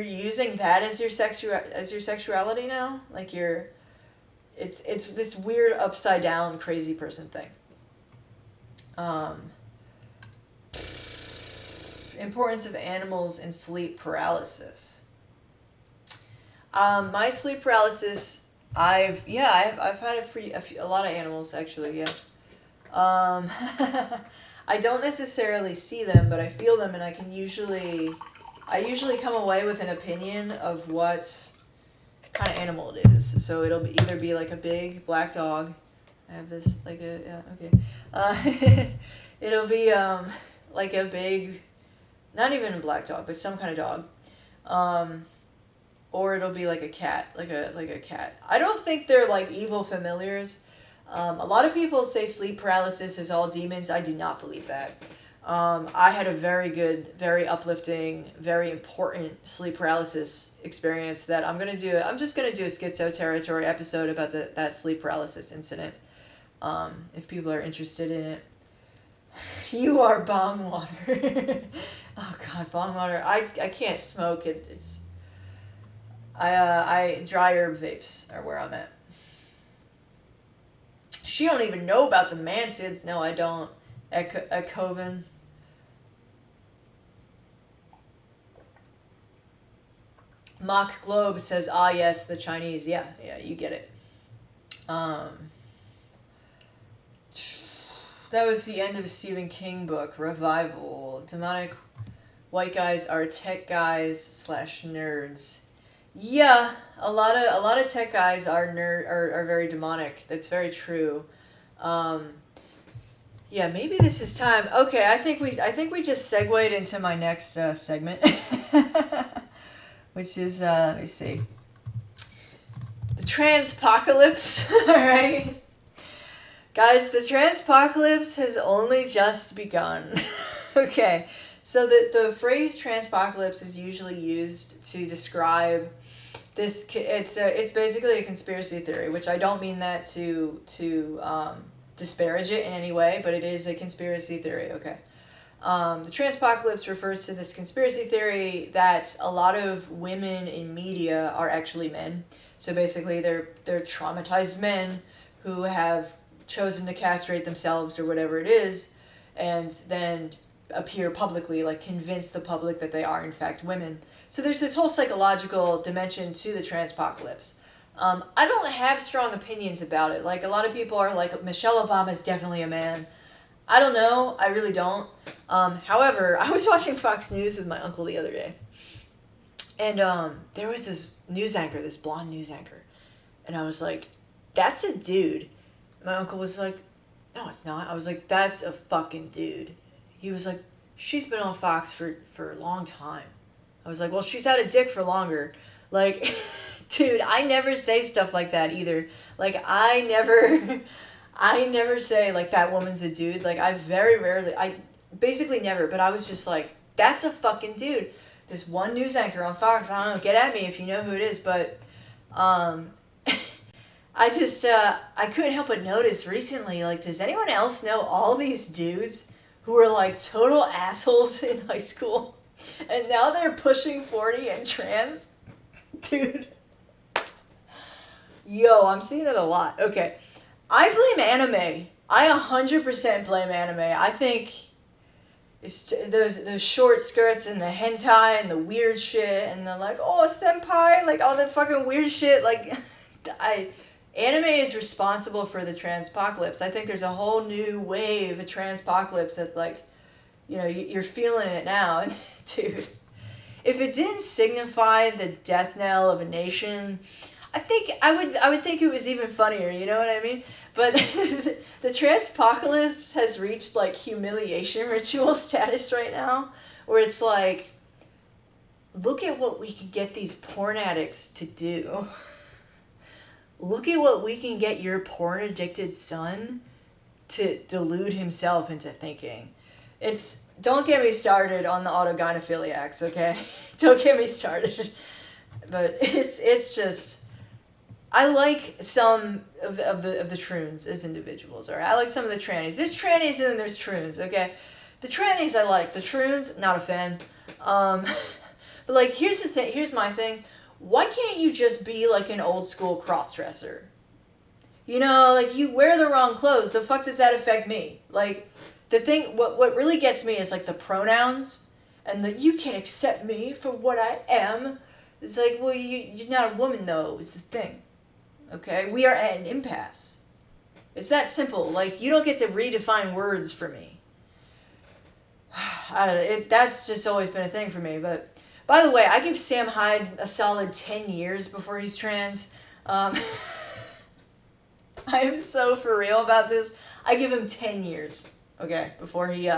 S1: using that as your sexuality now, like it's this weird upside down crazy person thing. Importance of animals in sleep paralysis. My sleep paralysis, I've had a lot of animals actually, yeah. I don't necessarily see them, but I feel them, and I usually come away with an opinion of what kind of animal it is. So it'll either be like a big black dog. I have this like a, yeah, okay. It'll be like a big, not even a black dog, but some kind of dog. Or it'll be like a cat, like a cat. I don't think they're like evil familiars. A lot of people say sleep paralysis is all demons. I do not believe that. I had a very good, very uplifting, very important sleep paralysis experience that I'm just gonna do a schizo territory episode about that sleep paralysis incident. If people are interested in it. You are bong water. Oh God, bong water. I can't smoke it. It's I dry herb vapes are where I'm at. She don't even know about the mantids. No, I don't. At Coven. Mock Globe says, ah, yes, the Chinese. Yeah, you get it. That was the end of a Stephen King book, Revival. Demonic white guys are tech guys / nerds. Yeah, a lot of tech guys are very demonic. That's very true. Yeah, maybe this is time. Okay, I think we just segued into my next segment, which is let me see, the transpocalypse. All right, guys, the transpocalypse has only just begun. Okay, so the phrase transpocalypse is usually used to describe this. It's basically a conspiracy theory, which I don't mean that to disparage it in any way, but it is a conspiracy theory. Okay. The transpocalypse refers to this conspiracy theory that a lot of women in media are actually men. So basically, they're traumatized men who have chosen to castrate themselves or whatever it is, and then appear publicly, like convince the public that they are in fact women. So there's this whole psychological dimension to the transpocalypse. I don't have strong opinions about it. Like, a lot of people are like, Michelle Obama is definitely a man. I don't know. I really don't. However, I was watching Fox News with my uncle the other day. And there was this news anchor, this blonde news anchor. And I was like, that's a dude. My uncle was like, no, it's not. I was like, that's a fucking dude. He was like, she's been on Fox for a long time. I was like, well, she's had a dick for longer. Like, dude, I never say stuff like that either. Like, I never say, like, that woman's a dude. Like, I very rarely, I basically never, but I was just like, that's a fucking dude. This one news anchor on Fox, I don't know, get at me if you know who it is, but, I just, I couldn't help but notice recently, like, does anyone else know all these dudes who were, like, total assholes in high school? And now they're pushing 40 and trans? Dude. Yo, I'm seeing it a lot. Okay. I blame anime. I 100% blame anime. I think it's those short skirts and the hentai and the weird shit and the, like, oh, senpai, like, all that fucking weird shit. Like, anime is responsible for the transpocalypse. I think there's a whole new wave of transpocalypse that, like, you know, you're feeling it now. Dude, if it didn't signify the death knell of a nation, I think I would think it was even funnier, you know what I mean? But the transpocalypse has reached, like, humiliation ritual status right now, where it's like, look at what we can get these porn addicts to do. Look at what we can get your porn addicted son to delude himself into thinking. Don't get me started on the autogynephiliacs, okay? Don't get me started. But it's just, I like some of the troons as individuals, alright? I like some of the trannies. There's trannies and then there's troons, okay? The trannies I like. The troons, not a fan. But, like, here's my thing. Why can't you just be, like, an old school crossdresser? You know, like, you wear the wrong clothes. The fuck does that affect me? Like, the thing, what really gets me is, like, the pronouns and the, you can accept me for what I am. It's like, well, you're not a woman, though, is the thing. Okay? We are at an impasse. It's that simple. Like, you don't get to redefine words for me. I don't know, that's just always been a thing for me, but... By the way, I give Sam Hyde a solid 10 years before he's trans. I am so for real about this. I give him 10 years, okay, before he, you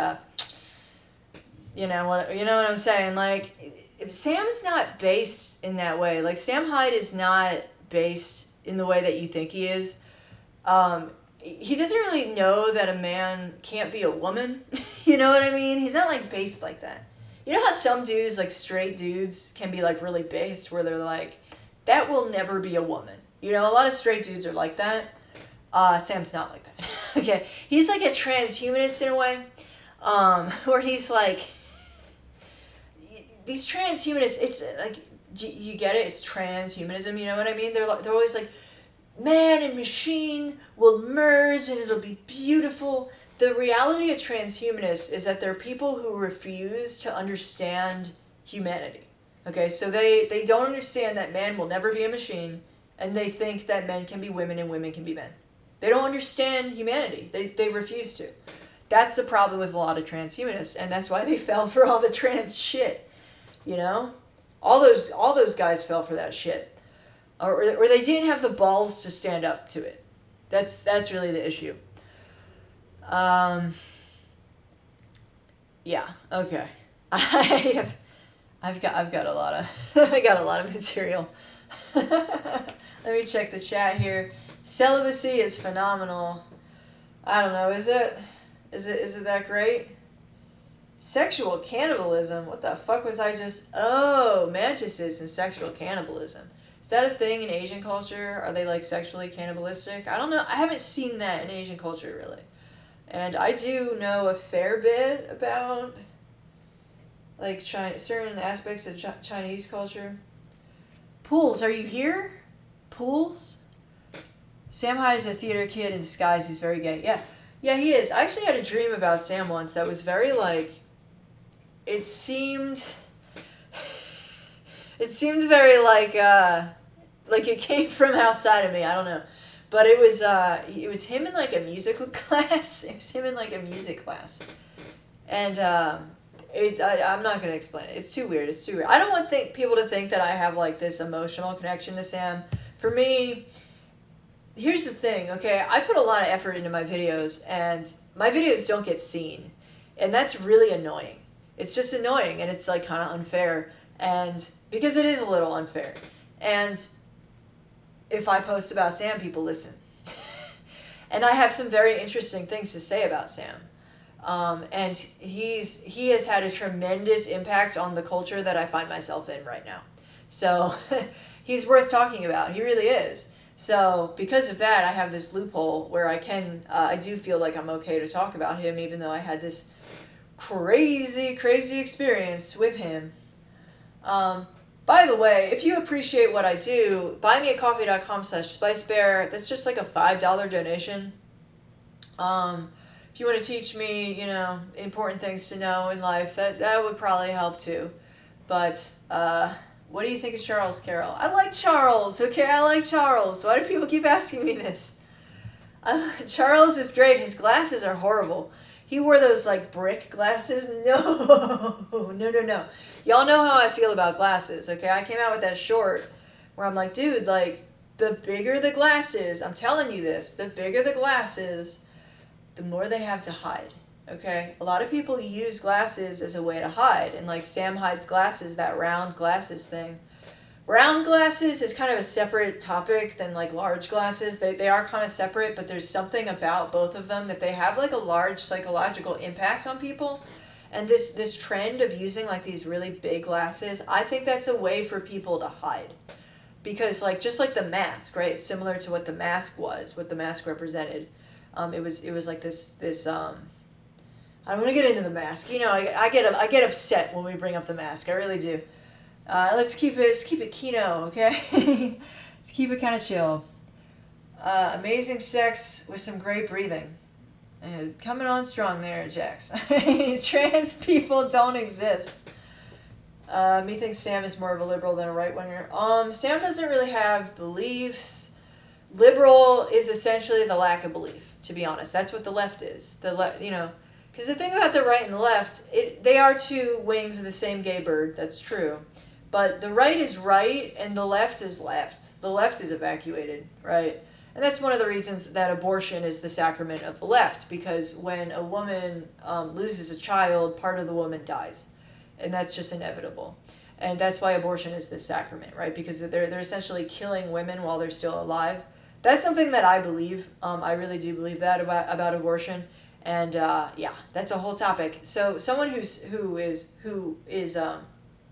S1: know what I'm saying? Like, Sam's not based in that way. Like, Sam Hyde is not based in the way that you think he is. He doesn't really know that a man can't be a woman. You know what I mean? He's not, like, based like that. You know how some dudes, like, straight dudes, can be, like, really based, where they're like, that will never be a woman. You know, a lot of straight dudes are like that. Sam's not like that. Okay, he's like a transhumanist in a way, where he's like, these transhumanists, it's like, you get it? It's transhumanism, you know what I mean? They're always like, man and machine will merge and it'll be beautiful. The reality of transhumanists is that they're people who refuse to understand humanity. Okay, so they don't understand that man will never be a machine, and they think that men can be women and women can be men. They don't understand humanity. They refuse to. That's the problem with a lot of transhumanists, and that's why they fell for all the trans shit. You know? All those guys fell for that shit. Or they didn't have the balls to stand up to it. That's really the issue. Yeah, okay. I've got a lot of I got a lot of material. Let me check the chat here. Celibacy is phenomenal. I don't know, is it that great? Sexual cannibalism? What the fuck was I just... Oh, mantises and sexual cannibalism. Is that a thing in Asian culture? Are they, like, sexually cannibalistic? I don't know. I haven't seen that in Asian culture, really. And I do know a fair bit about, like, certain aspects of Chinese culture. Pools, are you here? Pools? Sam Hyde is a theater kid in disguise. He's very gay. Yeah, he is. I actually had a dream about Sam once that was very, like, it seemed very, like it came from outside of me. I don't know. But it was him in, like, a musical class. It was him in, like, a music class. And I'm not going to explain it. It's too weird. I don't want people to think that I have, like, this emotional connection to Sam. For me, here's the thing, okay? I put a lot of effort into my videos, and my videos don't get seen. And that's really annoying. It's just annoying, and it's like kind of unfair. And because it is a little unfair. And if I post about Sam, people listen. And I have some very interesting things to say about Sam. And he has had a tremendous impact on the culture that I find myself in right now. So he's worth talking about. He really is. So because of that, I have this loophole where I do feel like I'm okay to talk about him, even though I had this crazy experience with him. By the way, if you appreciate what I do, buymeacoffee.com/spicebear. That's just like a $5 donation. If you want to teach me, important things to know in life, that would probably help too. But, what do you think of Charles Carroll? I like Charles, okay? I like Charles. Why do people keep asking me this? Charles is great. His glasses are horrible. He wore those, like, brick glasses. No. Y'all know how I feel about glasses, okay? I came out with that short where I'm like, dude, like, the bigger the glasses, I'm telling you this, the bigger the glasses, the more they have to hide, okay? A lot of people use glasses as a way to hide, and like Sam Hyde's glasses, that round glasses thing. Round glasses is kind of a separate topic than like large glasses. They are kind of separate, but there's something about both of them that they have like a large psychological impact on people. And this trend of using like these really big glasses, I think that's a way for people to hide. Because like just like the mask, right? Similar to what the mask was, what the mask represented. It was like this I don't want to get into the mask. I get upset when we bring up the mask. I really do. Let's keep it kino, okay? Let's keep it kind of chill. Amazing sex with some great breathing. Coming on strong there, Jax. Trans people don't exist. Me thinks Sam is more of a liberal than a right-winger. Sam doesn't really have beliefs. Liberal is essentially the lack of belief, to be honest. That's what the left is. Because the thing about the right and the left, they are two wings of the same gay bird. That's true. But the right is right, and the left is left. The left is evacuated, right? And that's one of the reasons that abortion is the sacrament of the left, because when a woman loses a child, part of the woman dies. And that's just inevitable. And that's why abortion is the sacrament, right? Because they're essentially killing women while they're still alive. That's something that I believe. I really do believe that about abortion. And yeah, that's a whole topic. So someone who is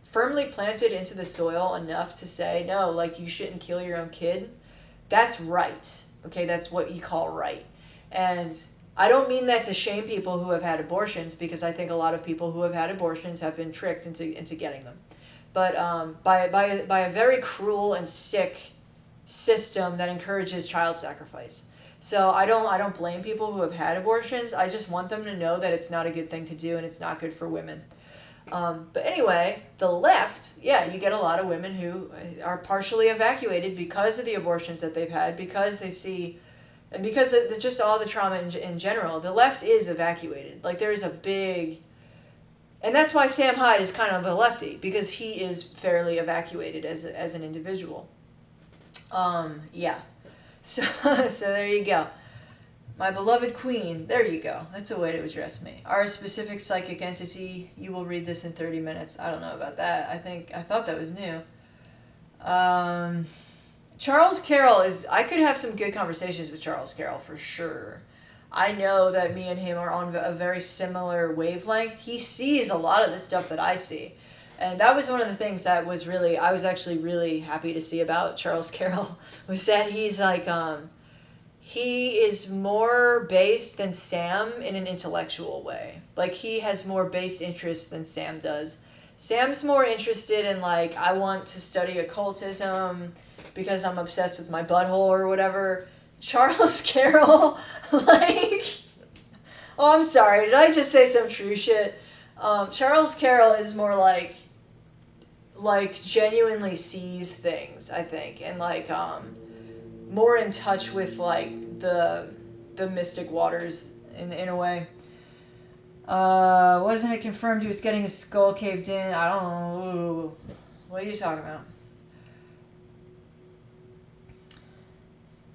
S1: firmly planted into the soil enough to say, no, like you shouldn't kill your own kid, that's right. Okay, that's what you call right. And I don't mean that to shame people who have had abortions, because I think a lot of people who have had abortions have been tricked into getting them. But by a very cruel and sick system that encourages child sacrifice. So I don't blame people who have had abortions. I just want them to know that it's not a good thing to do and it's not good for women. But anyway, the left, yeah, you get a lot of women who are partially evacuated because of the abortions that they've had, because they see, and because of just all the trauma in general. The left is evacuated. Like there is a big, and that's why Sam Hyde is kind of a lefty, because he is fairly evacuated as an individual. Yeah. So there you go. My beloved queen, there you go. That's a way to address me. Are a specific psychic entity. You will read this in 30 minutes. I don't know about that. I thought that was new. Charles Carroll I could have some good conversations with Charles Carroll for sure. I know that me and him are on a very similar wavelength. He sees a lot of the stuff that I see. And that was one of the things that I was actually really happy to see about Charles Carroll, was that he's like, he is more based than Sam in an intellectual way. Like, he has more based interests than Sam does. Sam's more interested in, like, I want to study occultism because I'm obsessed with my butthole or whatever. Charles Carroll, like, oh, I'm sorry, did I just say some true shit? Charles Carroll is more like genuinely sees things, I think, and like more in touch with like the mystic waters in a way. Wasn't it confirmed he was getting his skull caved in? I don't know. What are you talking about?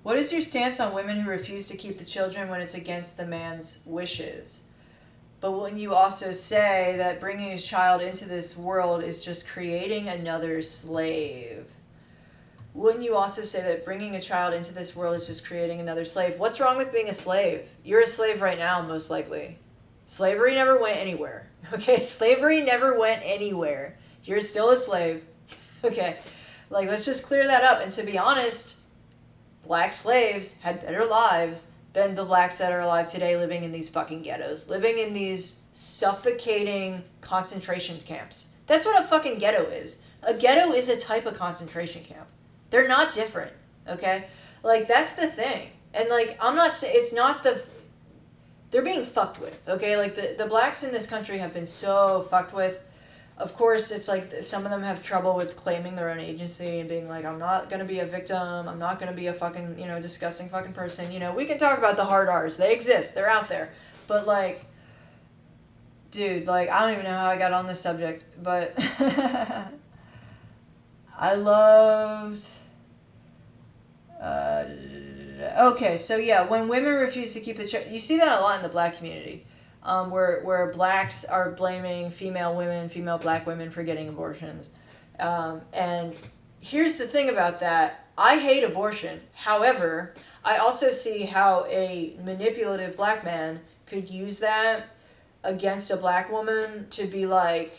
S1: What is your stance on women who refuse to keep the children when it's against the man's wishes? But when you also say that bringing a child into this world is just creating another slave? Wouldn't you also say that bringing a child into this world is just creating another slave? What's wrong with being a slave? You're a slave right now, most likely. Slavery never went anywhere. Okay, slavery never went anywhere. You're still a slave. Okay, like, let's just clear that up. And to be honest, black slaves had better lives than the blacks that are alive today living in these fucking ghettos, living in these suffocating concentration camps. That's what a fucking ghetto is. A ghetto is a type of concentration camp. They're not different, okay? Like, that's the thing. And, like, I'm not saying, it's not the, they're being fucked with, okay? Like, the blacks in this country have been so fucked with. Of course, it's like some of them have trouble with claiming their own agency and being like, I'm not going to be a victim. I'm not going to be a fucking, disgusting fucking person. We can talk about the hard R's. They exist. They're out there. But, like, dude, like, I don't even know how I got on this subject. But I loved... okay, so yeah, when women refuse to keep the child... You see that a lot in the black community. Where blacks are blaming female black women for getting abortions. And here's the thing about that. I hate abortion. However, I also see how a manipulative black man could use that against a black woman to be like,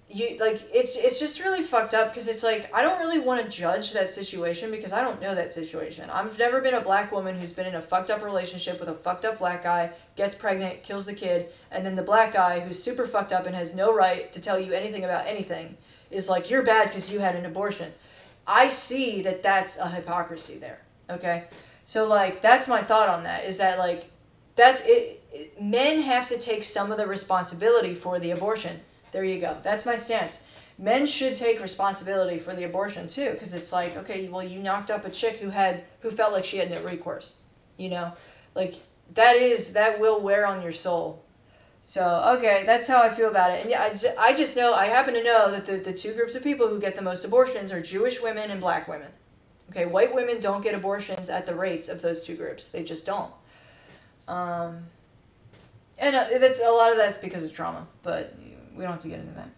S1: it's just really fucked up, because it's like, I don't really want to judge that situation because I don't know that situation. I've never been a black woman who's been in a fucked up relationship with a fucked up black guy, gets pregnant, kills the kid, and then the black guy who's super fucked up and has no right to tell you anything about anything is like, you're bad because you had an abortion. I see that that's a hypocrisy there, okay? So, like, that's my thought on that, is that, like, men have to take some of the responsibility for the abortion. There you go. That's my stance. Men should take responsibility for the abortion too, because it's like, okay, well, you knocked up a chick who felt like she had no recourse, like that will wear on your soul. So, okay, that's how I feel about it. And yeah, I just know, I happen to know that the two groups of people who get the most abortions are Jewish women and black women. Okay, white women don't get abortions at the rates of those two groups. They just don't. And that's a lot of that's because of trauma, but we don't have to get into that.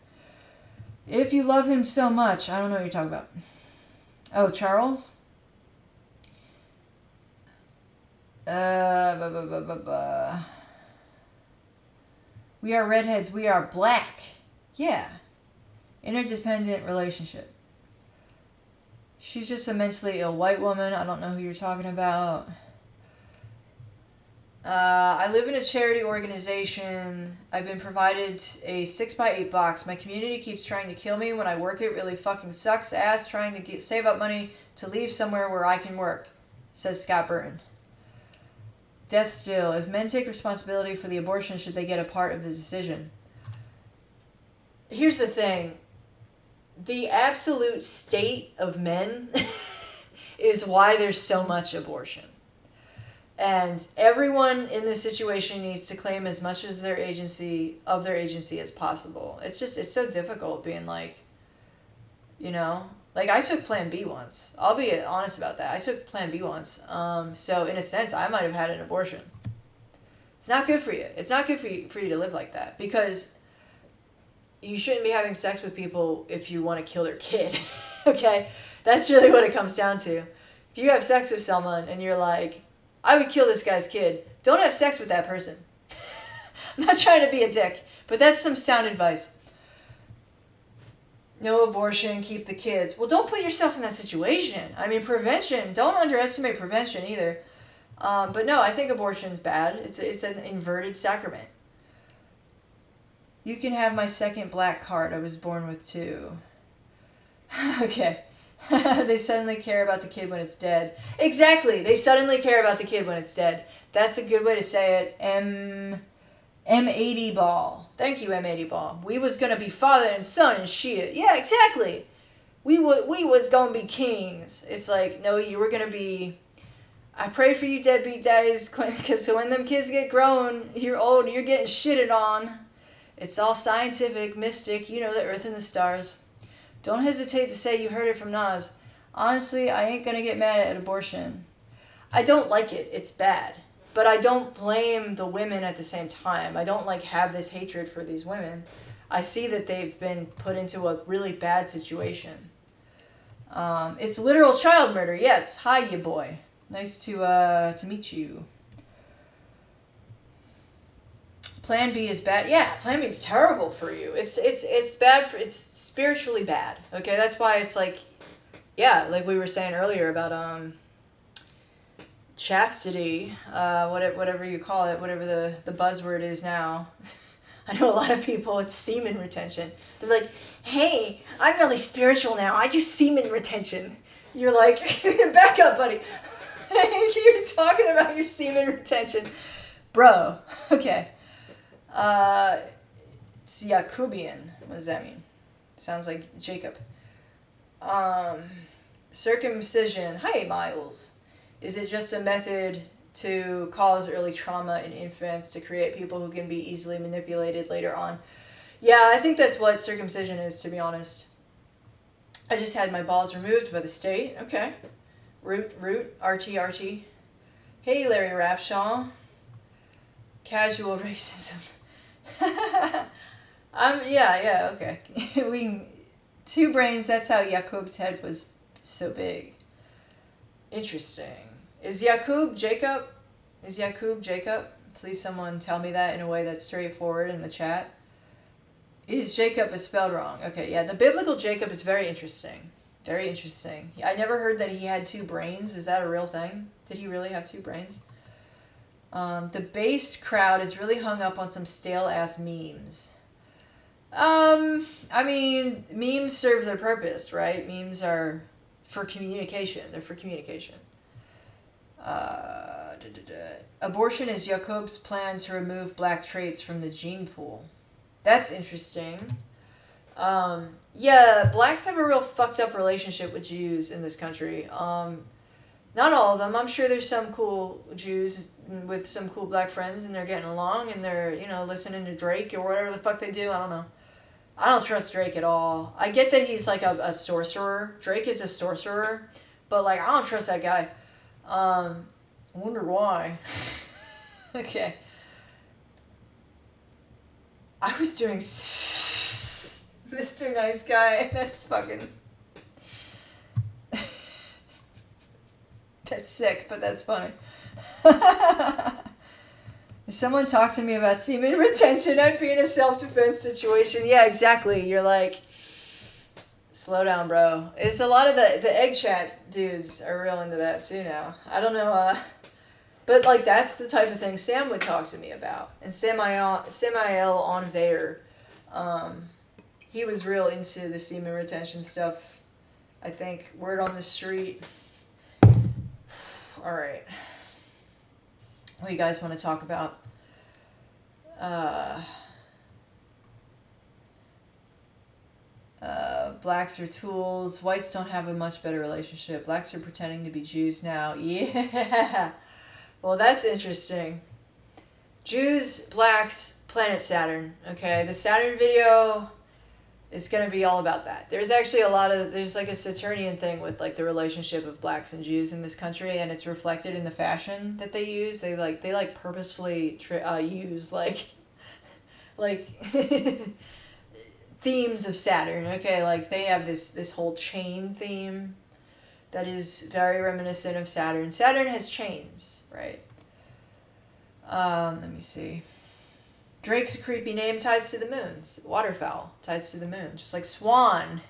S1: If you love him so much, I don't know what you're talking about. Oh, Charles? We are redheads. We are black. Yeah. Interdependent relationship. She's just a mentally ill white woman. I don't know who you're talking about. I live in a charity organization. I've been provided a 6x8 box. My community keeps trying to kill me when I work. It really fucking sucks ass trying to save up money to leave somewhere where I can work, says Scott Burton. Death still. If men take responsibility for the abortion, should they get a part of the decision? Here's the thing. The absolute state of men is why there's so much abortion. And everyone in this situation needs to claim as much as their agency as possible. It's so difficult being like, like I took Plan B once. I'll be honest about that. I took Plan B once. So in a sense, I might have had an abortion. It's not good for you. It's not good for you to live like that, because you shouldn't be having sex with people if you want to kill their kid. Okay? That's really what it comes down to. If you have sex with someone and you're like, I would kill this guy's kid, don't have sex with that person. I'm not trying to be a dick, but that's some sound advice. No abortion, keep the kids. Well, don't put yourself in that situation. I mean, prevention, don't underestimate prevention either. But no, I think abortion's bad. It's an inverted sacrament. You can have my second black card. I was born with two. Okay. They suddenly care about the kid when it's dead. Exactly. They suddenly care about the kid when it's dead. That's a good way to say it. M80 Ball. Thank you, M80 Ball. We was going to be father and son and shit. Yeah, exactly. We was going to be kings. It's like, no, you were going to be... I pray for you deadbeat daddies, because when them kids get grown, you're old, you're getting shitted on. It's all scientific, mystic, the earth and the stars. Don't hesitate to say you heard it from Nas. Honestly, I ain't gonna get mad at abortion. I don't like it. It's bad. But I don't blame the women at the same time. I don't like have this hatred for these women. I see that they've been put into a really bad situation. It's literal child murder. Yes. Hi, you boy. Nice to meet you. Plan B is bad. Yeah, Plan B is terrible for you. It's bad for, it's spiritually bad. Okay, that's why it's like, yeah, like we were saying earlier about chastity, whatever you call it, whatever the buzzword is now. I know a lot of people, it's semen retention. They're like, hey, I'm really spiritual now. I do semen retention. You're like, back up, buddy. You're talking about your semen retention. Bro, okay. It's Jacobian. What does that mean? Sounds like Jacob. Circumcision. Hi, Miles. Is it just a method to cause early trauma in infants to create people who can be easily manipulated later on? Yeah, I think that's what circumcision is, to be honest. I just had my balls removed by the state. Okay. Root, RT. Hey, Larry Rapshaw. Casual racism. Yeah, okay. Two brains, that's how Jacob's head was so big. Interesting. Is Jacob Jacob? Is Jacob Jacob? Please someone tell me that in a way that's straightforward in the chat. Is Jacob is spelled wrong? Okay, yeah, the biblical Jacob is very interesting. Very interesting. I never heard that he had two brains. Is that a real thing? Did he really have two brains? The base crowd is really hung up on some stale-ass memes. I mean, memes serve their purpose, right? Memes are for communication. They're for communication. Abortion is Jacob's plan to remove black traits from the gene pool. That's interesting. Yeah, blacks have a real fucked up relationship with Jews in this country. Not all of them. I'm sure there's some cool Jews with some cool black friends and they're getting along and they're, listening to Drake or whatever the fuck they do. I don't know. I don't trust Drake at all. I get that he's like a sorcerer. Drake is a sorcerer. But like, I don't trust that guy. I wonder why. Okay. I was doing Mr. Nice Guy. That's fucking... That's sick, but that's funny. If someone talked to me about semen retention, I'd be in a self-defense situation. Yeah, exactly. You're like, slow down, bro. It's a lot of the egg chat dudes are real into that too now. I don't know, but like that's the type of thing Sam would talk to me about. And Samael Onveer, he was real into the semen retention stuff. I think word on the street. All right. What do you guys want to talk about? Blacks are tools. Whites don't have a much better relationship. Blacks are pretending to be Jews now. Yeah. Well, that's interesting. Jews, blacks, planet Saturn. Okay, the Saturn video is going to be all about that. There's actually there's like a Saturnian thing with like the relationship of blacks and Jews in this country, and it's reflected in the fashion that they use. They purposefully use like themes of Saturn. Okay, like they have this whole chain theme that is very reminiscent of Saturn. Saturn has chains, right? Let me see. Drake's a creepy name, ties to the moons. Waterfowl ties to the moon, just like Swan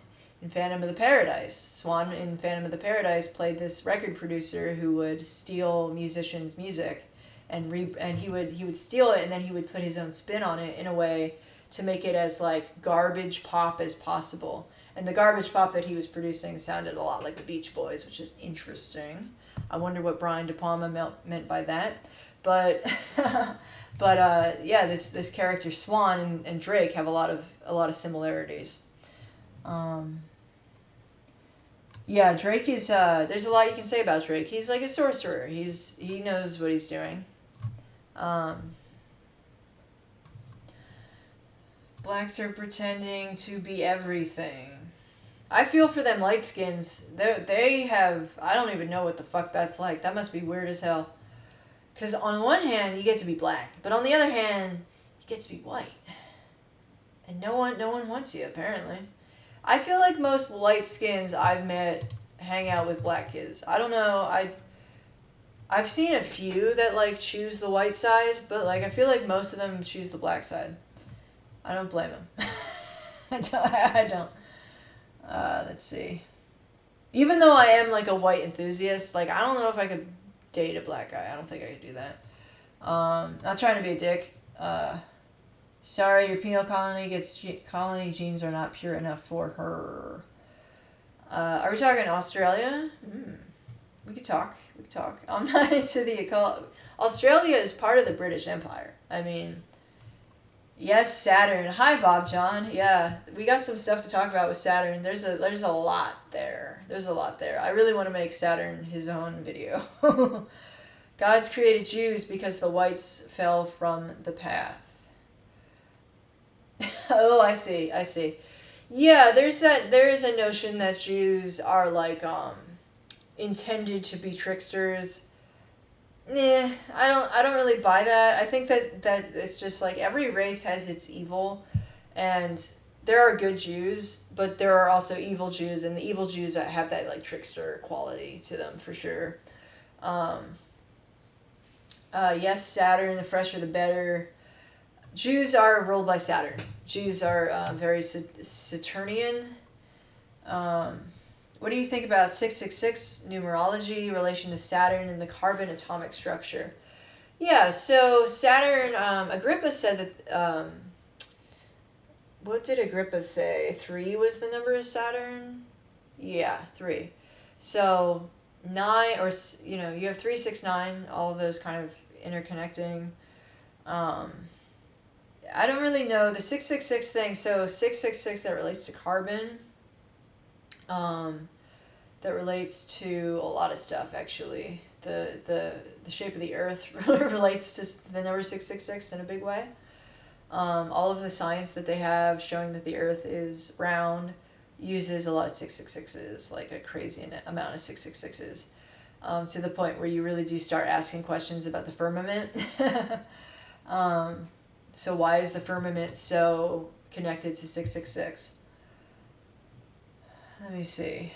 S1: in Phantom of the Paradise. Swan in Phantom of the Paradise played this record producer who would steal musicians' music, and he would steal it, and then he would put his own spin on it in a way to make it as like garbage pop as possible. And the garbage pop that he was producing sounded a lot like the Beach Boys, which is interesting. I wonder what Brian De Palma meant by that, but. But yeah, this character Swan and Drake have a lot of similarities. Yeah, Drake is there's a lot you can say about Drake. He's like a sorcerer. He knows what he's doing. Blacks are pretending to be everything. I feel for them light skins. They have, I don't even know what the fuck that's like. That must be weird as hell. Because on one hand, you get to be black, but on the other hand, you get to be white. And no one wants you, apparently. I feel like most light skins I've met hang out with black kids. I don't know, I've seen a few that like choose the white side, but like I feel like most of them choose the black side. I don't blame them. I don't. Let's see. Even though I am like a white enthusiast, like I don't know if I could date a black guy. I don't think I could do that. Not trying to be a dick. Sorry, your penal colony genes are not pure enough for her. Are we talking Australia? We could talk. I'm not into the occult. Australia is part of the British Empire. I mean, yes, Saturn. Hi, Bob John. Yeah, we got some stuff to talk about with Saturn. There's a lot there. I really want to make Saturn his own video. God's created Jews because the whites fell from the path. Oh, I see. Yeah, there is a notion that Jews are like intended to be tricksters. Nah, I don't really buy that. I think that it's just like every race has its evil, and there are good Jews, but there are also evil Jews, and the evil Jews that have that like trickster quality to them for sure. Yes, Saturn, the fresher the better. Jews are ruled by Saturn. Jews are very Saturnian. What do you think about 666 numerology, relation to Saturn and the carbon atomic structure? Yeah, so Saturn, Agrippa said that, what did Agrippa say? 3 was the number of Saturn? Yeah, 3. So 9, or, you have 3, 6, 9, all of those kind of interconnecting. I don't really know the 666 thing. So 666 that relates to carbon. That relates to a lot of stuff actually. The shape of the Earth relates to the number 666 in a big way. All of the science that they have showing that the Earth is round uses a lot of 666s, like a crazy amount of 666s, to the point where you really do start asking questions about the firmament. So why is the firmament so connected to 666? Let me see.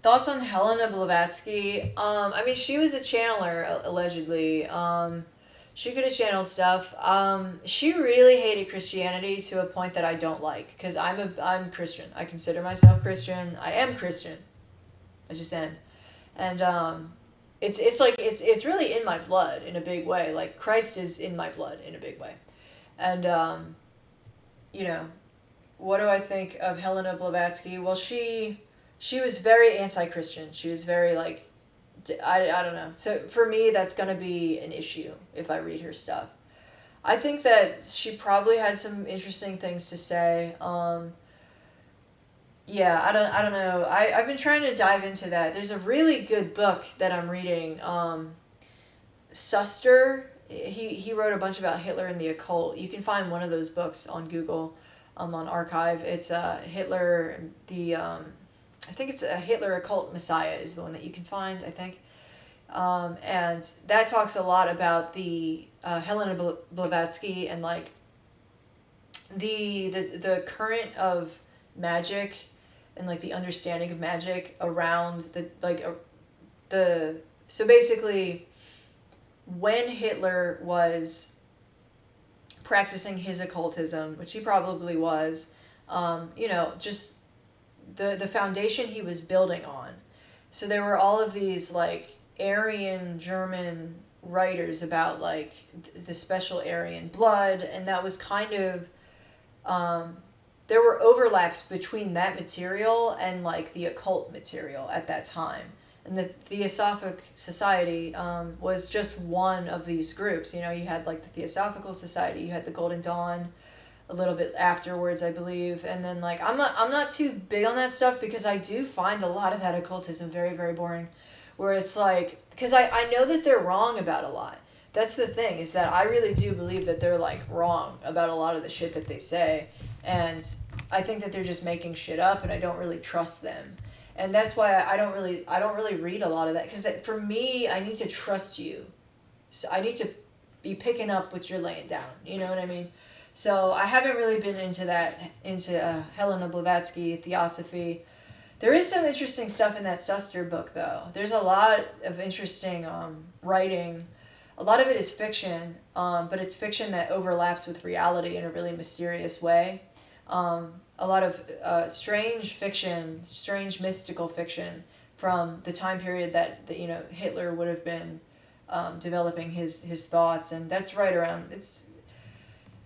S1: Thoughts on Helena Blavatsky? I mean, she was a channeler, allegedly. She could have channeled stuff. She really hated Christianity to a point that I don't like, because I'm Christian. I consider myself Christian. I am Christian. I just am. And it's like it's really in my blood in a big way. Like Christ is in my blood in a big way. And what do I think of Helena Blavatsky? Well, she was very anti-Christian. She was very like, I don't know. So for me, that's gonna be an issue if I read her stuff. I think that she probably had some interesting things to say. Yeah, I don't know. I've been trying to dive into that. There's a really good book that I'm reading. Suster, he wrote a bunch about Hitler and the occult. You can find one of those books on Google, on Archive. It's Hitler, I think it's a Hitler Occult Messiah is the one that you can find, I think. And that talks a lot about the Helena Blavatsky and like the current of magic and like the understanding of magic around so basically when Hitler was practicing his occultism, which he probably was, just the foundation he was building on. So there were all of these like Aryan German writers about like the special Aryan blood, and that was kind of there were overlaps between that material and like the occult material at that time. And the Theosophic Society was just one of these groups. You had like the Theosophical Society, you had the Golden Dawn a little bit afterwards, I believe. And then like I'm not too big on that stuff because I do find a lot of that occultism very, very boring. Where it's like, because I know that they're wrong about a lot. That's the thing, is that I really do believe that they're like wrong about a lot of the shit that they say. And I think that they're just making shit up, and I don't really trust them. And that's why I don't really read a lot of that, because for me, I need to trust you. So I need to be picking up what you're laying down. You know what I mean? So I haven't really been into that, into Helena Blavatsky, Theosophy. There is some interesting stuff in that Suster book, though. There's a lot of interesting writing. A lot of it is fiction, but it's fiction that overlaps with reality in a really mysterious way. A lot of strange fiction, strange mystical fiction from the time period that Hitler would have been developing his thoughts, and that's right around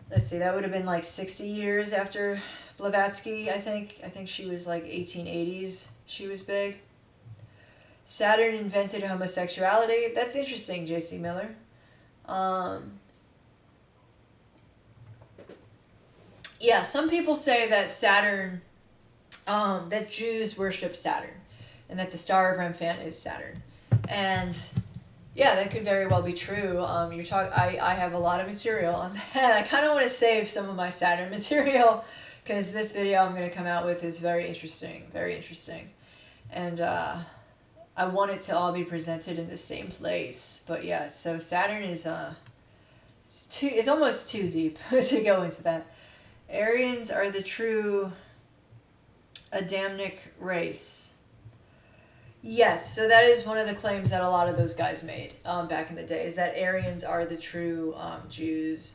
S1: let's see, that would have been like 60 years after Blavatsky, I think. I think she was like 1880s. She was big. Saturn invented homosexuality. That's interesting, J.C. Miller. Yeah, some people say that Saturn, that Jews worship Saturn, and that the star of Remphan is Saturn. And yeah, that could very well be true. I have a lot of material on that. I kind of want to save some of my Saturn material, because this video I'm going to come out with is very interesting, and I want it to all be presented in the same place. But yeah, so Saturn is it's almost too deep to go into that. Aryans are the true Adamic race. Yes, so that is one of the claims that a lot of those guys made back in the day, is that Aryans are the true Jews,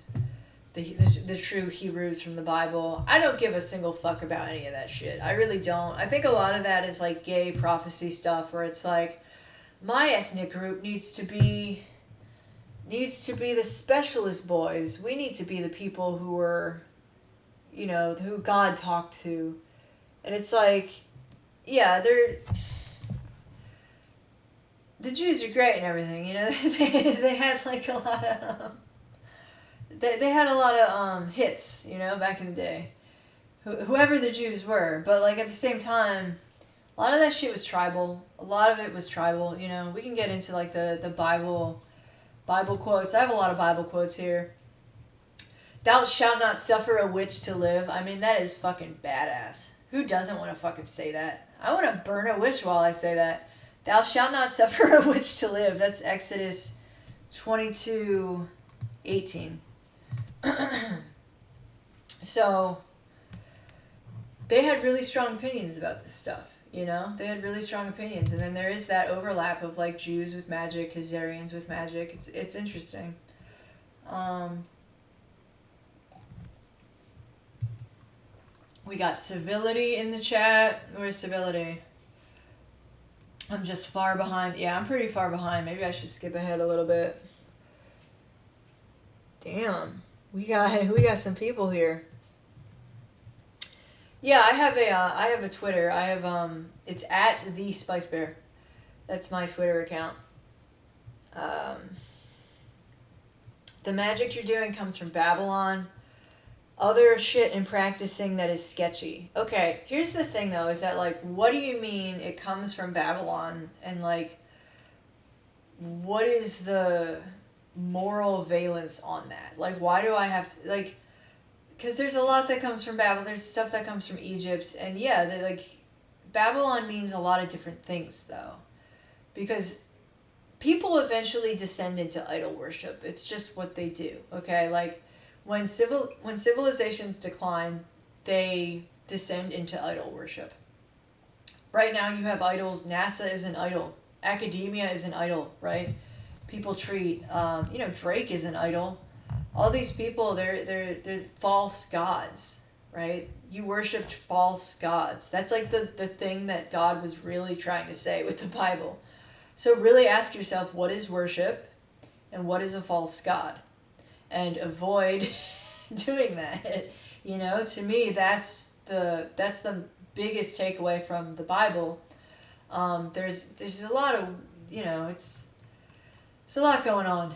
S1: the true Hebrews from the Bible. I don't give a single fuck about any of that shit. I really don't. I think a lot of that is like gay prophecy stuff, where it's like, my ethnic group needs to be the specialist boys. We need to be the people who are, who God talked to. And it's like, yeah, the Jews are great and everything, they had like a lot of they had a lot of hits, back in the day, whoever the Jews were. But like at the same time, a lot of that shit was tribal. A lot of it was tribal. We can get into like the Bible quotes. I have a lot of Bible quotes here. Thou shalt not suffer a witch to live. I mean, that is fucking badass. Who doesn't want to fucking say that? I want to burn a witch while I say that. Thou shalt not suffer a witch to live. That's Exodus 22:18. So, they had really strong opinions about this stuff, They had really strong opinions. And then there is that overlap of, like, Jews with magic, Khazarians with magic. It's interesting. We got civility in the chat. Where's civility? I'm just far behind. Yeah, I'm pretty far behind. Maybe I should skip ahead a little bit. Damn. We got some people here. Yeah, I have a Twitter. I have it's at the Spice Bear. That's my Twitter account. The magic you're doing comes from Babylon. Other shit in practicing that is sketchy. Okay, here's the thing though, is that like, what do you mean it comes from Babylon? And like, what is the moral valence on that? Like, why do I have to, like, because there's a lot that comes from Babylon. There's stuff that comes from Egypt. And yeah, like, Babylon means a lot of different things though. Because people eventually descend into idol worship. It's just what they do, okay? Like, when civilizations decline, they descend into idol worship. Right now you have idols. NASA is an idol. Academia is an idol, right? People treat, Drake is an idol. All these people, they're false gods, right? You worshipped false gods. That's like the thing that God was really trying to say with the Bible. So really ask yourself, what is worship and what is a false god? And avoid doing that. To me, that's the biggest takeaway from the Bible. There's a lot of, it's a lot going on.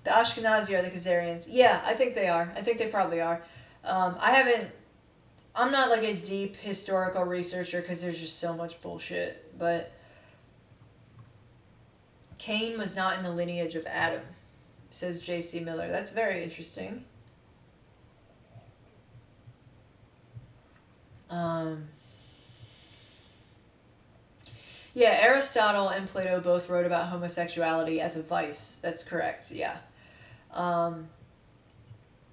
S1: The Ashkenazi are the Khazarians. Yeah, I think they are. I think they probably are. I'm not like a deep historical researcher because there's just so much bullshit. But Cain was not in the lineage of Adam, says J.C. Miller. That's very interesting. Um, yeah, Aristotle and Plato both wrote about homosexuality as a vice. That's correct. Yeah. Um,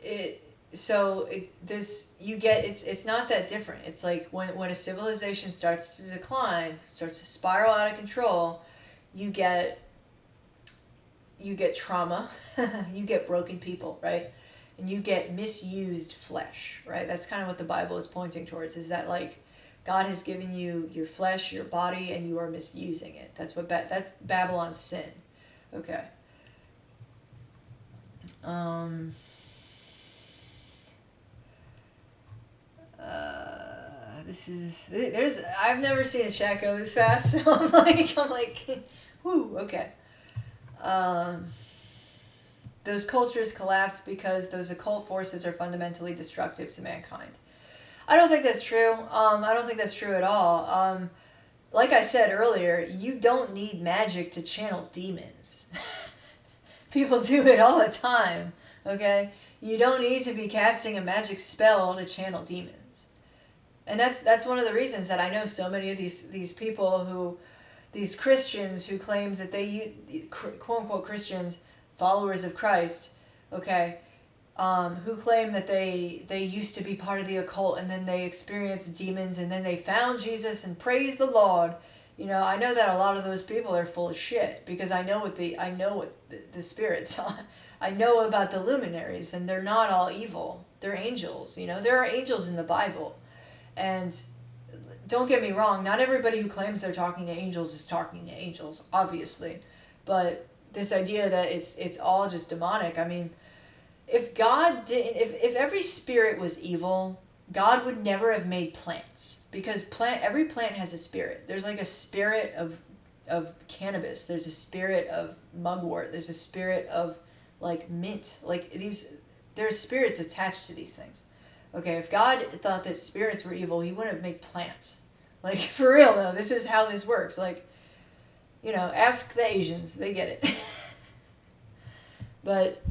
S1: it so this you get it's not that different. It's like when a civilization starts to decline, starts to spiral out of control, you get trauma, you get broken people, right? And you get misused flesh, right? That's kind of what the Bible is pointing towards, is that like God has given you your flesh, your body, and you are misusing it. That's what that's Babylon's sin. Okay. Um, this is there's I've never seen a chat go this fast, so I'm like, whoo, okay. Um, those cultures collapse because those occult forces are fundamentally destructive to mankind. I don't think that's true. I don't think that's true at all. Like I said earlier, you don't need magic to channel demons. People do it all the time, okay? You don't need to be casting a magic spell to channel demons. And that's one of the reasons that I know so many of these people who, these Christians who claim that they, quote unquote Christians, followers of Christ, okay, who claim that they used to be part of the occult and then they experienced demons and then they found Jesus and praised the Lord. You know, I know that a lot of those people are full of shit because I know what the spirits are. I know about the luminaries and they're not all evil. They're angels. You know, there are angels in the Bible, and don't get me wrong. Not everybody who claims they're talking to angels is talking to angels, obviously, but this idea that it's all just demonic. I mean, if God didn't, if every spirit was evil, God would never have made plants, because every plant has a spirit. There's like a spirit of cannabis. There's a spirit of mugwort. There's a spirit of like mint. Like there's spirits attached to these things. Okay, if God thought that spirits were evil, he wouldn't have made plants. Like, for real though, this is how this works. Like, you know, ask the Asians, they get it. But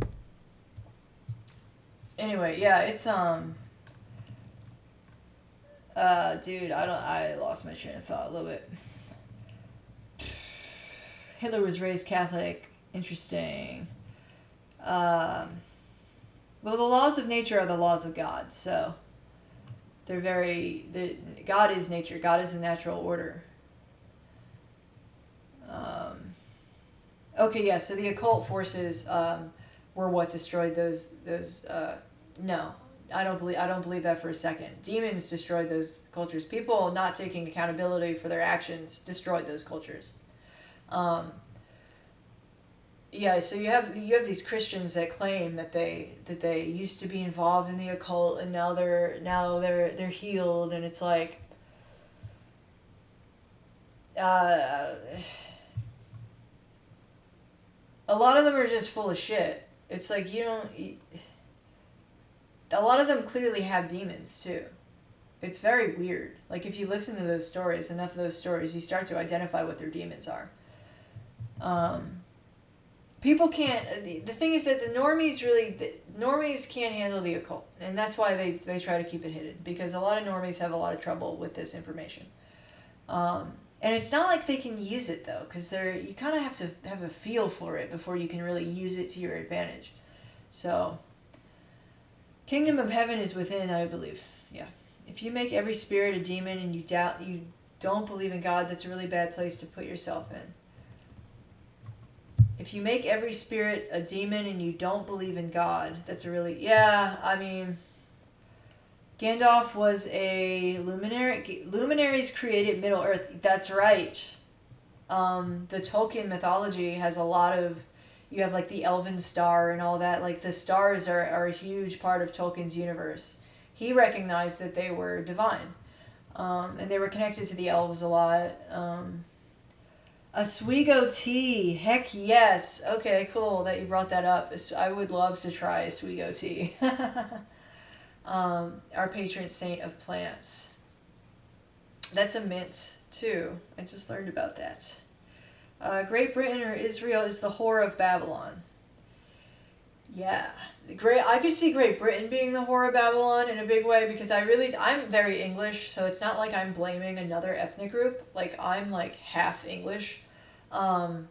S1: anyway, yeah, it's dude, I lost my train of thought a little bit. Hitler was raised Catholic. Interesting. Well, the laws of nature are the laws of God, so God is nature. God is the natural order. Okay, yeah. So the occult forces were what destroyed those. No, I don't believe that for a second. Demons destroyed those cultures. People not taking accountability for their actions destroyed those cultures. Yeah, so you have these Christians that claim that they used to be involved in the occult and now they're healed, and it's like a lot of them are just full of shit. It's like a lot of them clearly have demons too. It's very weird. Like, if you listen to those stories, enough of those stories, you start to identify what their demons are. People can't. The thing is that the normies can't handle the occult, and that's why they try to keep it hidden, because a lot of normies have a lot of trouble with this information. And it's not like they can use it though, because you kind of have to have a feel for it before you can really use it to your advantage. So, kingdom of heaven is within, I believe. Yeah. If you make every spirit a demon and you don't believe in God, that's a really bad place to put yourself in. If you make every spirit a demon and you don't believe in God, that's a really... Yeah, I mean... Gandalf was a luminary. Luminaries created Middle-earth. That's right. The Tolkien mythology has a lot of... You have, like, the Elven Star and all that. Like, the stars are a huge part of Tolkien's universe. He recognized that they were divine. And they were connected to the elves a lot. Oswego tea. Heck yes. Okay, cool that you brought that up. I would love to try Oswego tea. Our patron saint of plants. That's a mint, too. I just learned about that. Great Britain or Israel is the whore of Babylon. Yeah, I could see Great Britain being the whore of Babylon in a big way because I'm very English, so it's not like I'm blaming another ethnic group. Like I'm like half English. Um,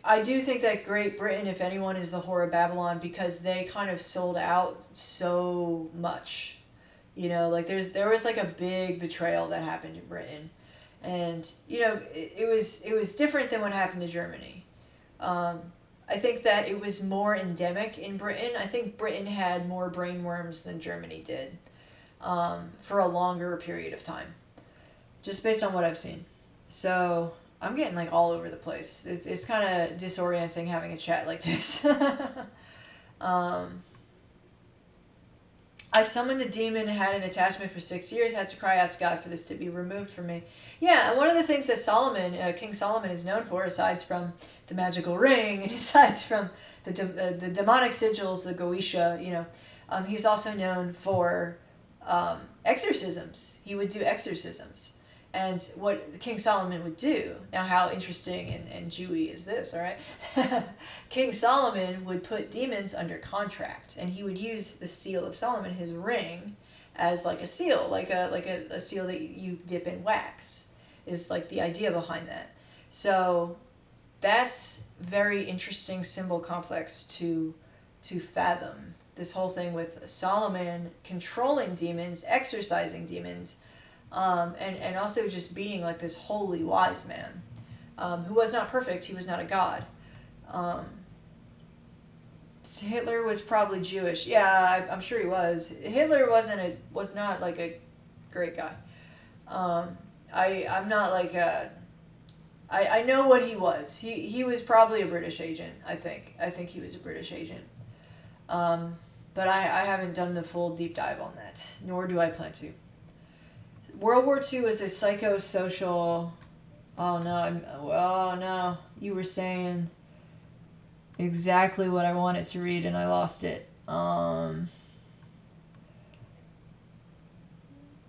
S1: I do think that Great Britain, if anyone, is the whore of Babylon because they kind of sold out so much. You know, like there was like a big betrayal that happened in Britain, and you know it was different than what happened to Germany. Um, I think that it was more endemic in Britain. I think Britain had more brain worms than Germany did for a longer period of time, just based on what I've seen. So I'm getting like all over the place. It's kind of disorienting having a chat like this. um, I summoned a demon, had an attachment for 6 years, had to cry out to God for this to be removed from me. Yeah, and one of the things that King Solomon, is known for, aside from the magical ring, and aside from the demonic sigils, the Goetia, you know, he's also known for exorcisms. He would do exorcisms. And what King Solomon would do, now how interesting and Jewy is this, all right? King Solomon would put demons under contract, and he would use the seal of Solomon, his ring, as like a seal, like a seal that you dip in wax, is like the idea behind that. So that's very interesting symbol complex to fathom. This whole thing with Solomon controlling demons, exorcising demons, and also just being like this holy wise man who was not perfect. He was not a god. Um, Hitler was probably Jewish. Yeah, I'm sure he was. Hitler was not like a great guy. I'm not like I know what he was. He was probably a British agent. I think he was a British agent. But I haven't done the full deep dive on that, nor do I plan to. World War II was a psychosocial. Oh no! Oh no! You were saying exactly what I wanted to read, and I lost it.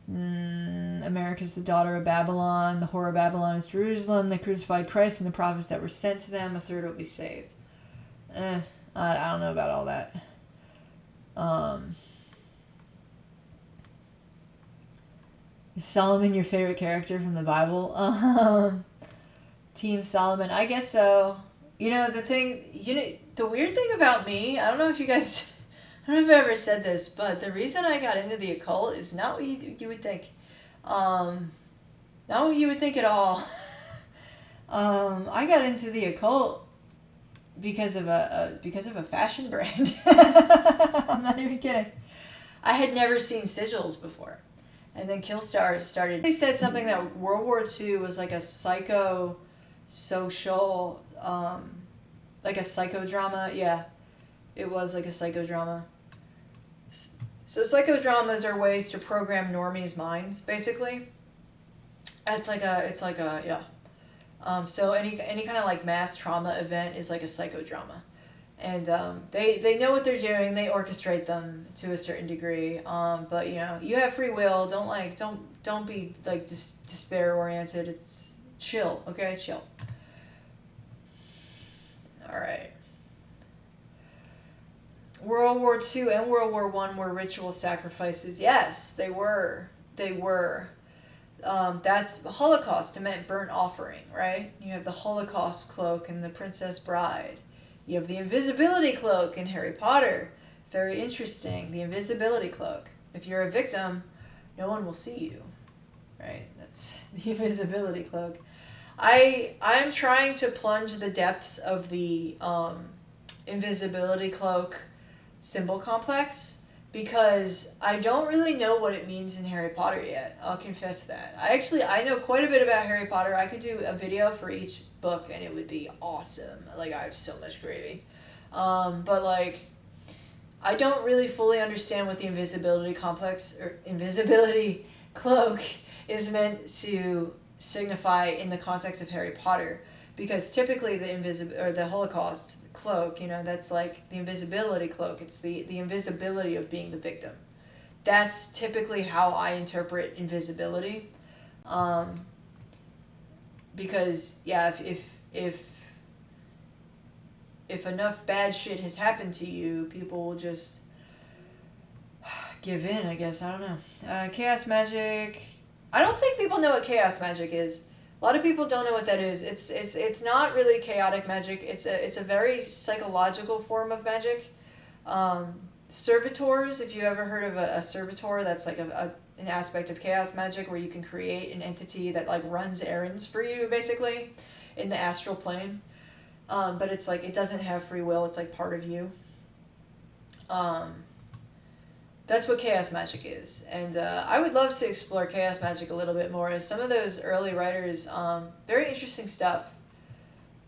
S1: America's the daughter of Babylon. The whore of Babylon is Jerusalem. They crucified Christ and the prophets that were sent to them. A third will be saved. I don't know about all that. Is Solomon your favorite character from the Bible? Team Solomon, I guess so. You know, the weird thing about me, I don't know if you guys, I don't know if I ever said this, but the reason I got into the occult is not what you would think. Not what you would think at all. I got into the occult because of a fashion brand. I'm not even kidding. I had never seen Sigils before. And then Killstar started. They said something that World War II was like a psychosocial, like a psychodrama. Yeah, it was like a psychodrama. So psychodramas are ways to program normies' minds, basically. It's like a yeah. So any kind of like mass trauma event is like a psychodrama. And they know what they're doing. They orchestrate them to a certain degree. But you know, you have free will. Don't be like despair oriented. It's chill. Okay, chill. All right. World War II and World War I were ritual sacrifices. Yes, they were. They were. That's Holocaust. It meant burnt offering, right? You have the Holocaust cloak and the Princess Bride. You have the invisibility cloak in Harry Potter. Very interesting. The invisibility cloak. If you're a victim, no one will see you. Right? That's the invisibility cloak. I'm trying to plunge the depths of the invisibility cloak symbol complex because I don't really know what it means in Harry Potter yet. I'll confess that. I know quite a bit about Harry Potter. I could do a video for each book and it would be awesome. Like I have so much gravy. But like I don't really fully understand what the invisibility complex or invisibility cloak is meant to signify in the context of Harry Potter because typically the Holocaust cloak, you know, that's like the invisibility cloak. It's the invisibility of being the victim. That's typically how I interpret invisibility. Because yeah, if if enough bad shit has happened to you, people will just give in, I guess. I don't know. Chaos magic. I don't think people know what chaos magic is. A lot of people don't know what that is. It's not really chaotic magic. It's a very psychological form of magic. Servitors, if you ever heard of a servitor, that's like an aspect of chaos magic where you can create an entity that like runs errands for you, basically, in the astral plane. But it's like, it doesn't have free will. It's like part of you. That's what chaos magic is. And I would love to explore chaos magic a little bit more. Some of those early writers, very interesting stuff.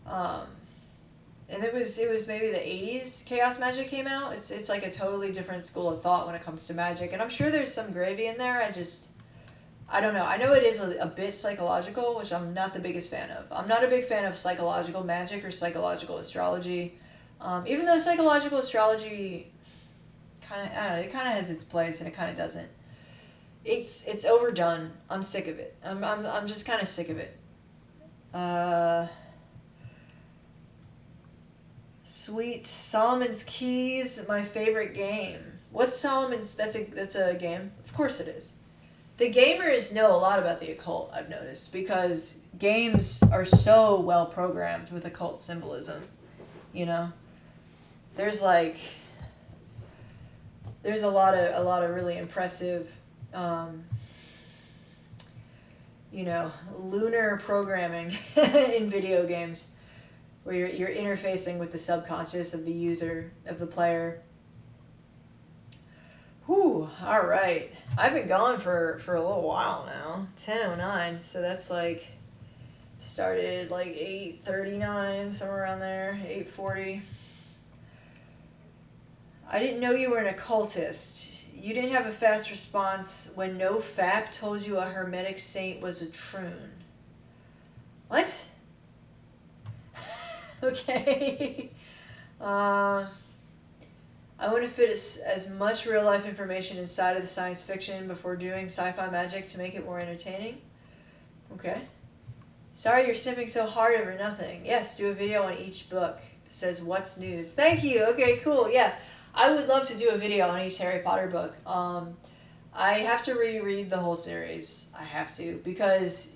S1: And it was maybe the 80s chaos magic came out. It's like a totally different school of thought when it comes to magic. And I'm sure there's some gravy in there. I don't know. I know it is a bit psychological, which I'm not the biggest fan of. I'm not a big fan of psychological magic or psychological astrology. Even though psychological astrology kind of, I don't know, it kind of has its place and it kind of doesn't. It's overdone. I'm sick of it. I'm just kind of sick of it. Sweet Solomon's Keys, my favorite game. What's Solomon's? That's a game. Of course it is. The gamers know a lot about the occult, I've noticed, because games are so well programmed with occult symbolism. You know, there's a lot of really impressive, lunar programming in video games, where you're interfacing with the subconscious of the user, of the player. Whew, all right. I've been going for a little while now. 10:09, so that's like, started like 8:39, somewhere around there, 8:40. I didn't know you were an occultist. You didn't have a fast response when no fap told you a hermetic saint was a troon. What? Okay. I want to fit as much real-life information inside of the science fiction before doing sci-fi magic to make it more entertaining. Okay. Sorry you're simping so hard over nothing. Yes, do a video on each book. It says, what's news? Thank you. Okay, cool. Yeah, I would love to do a video on each Harry Potter book. I have to reread the whole series. I have to, because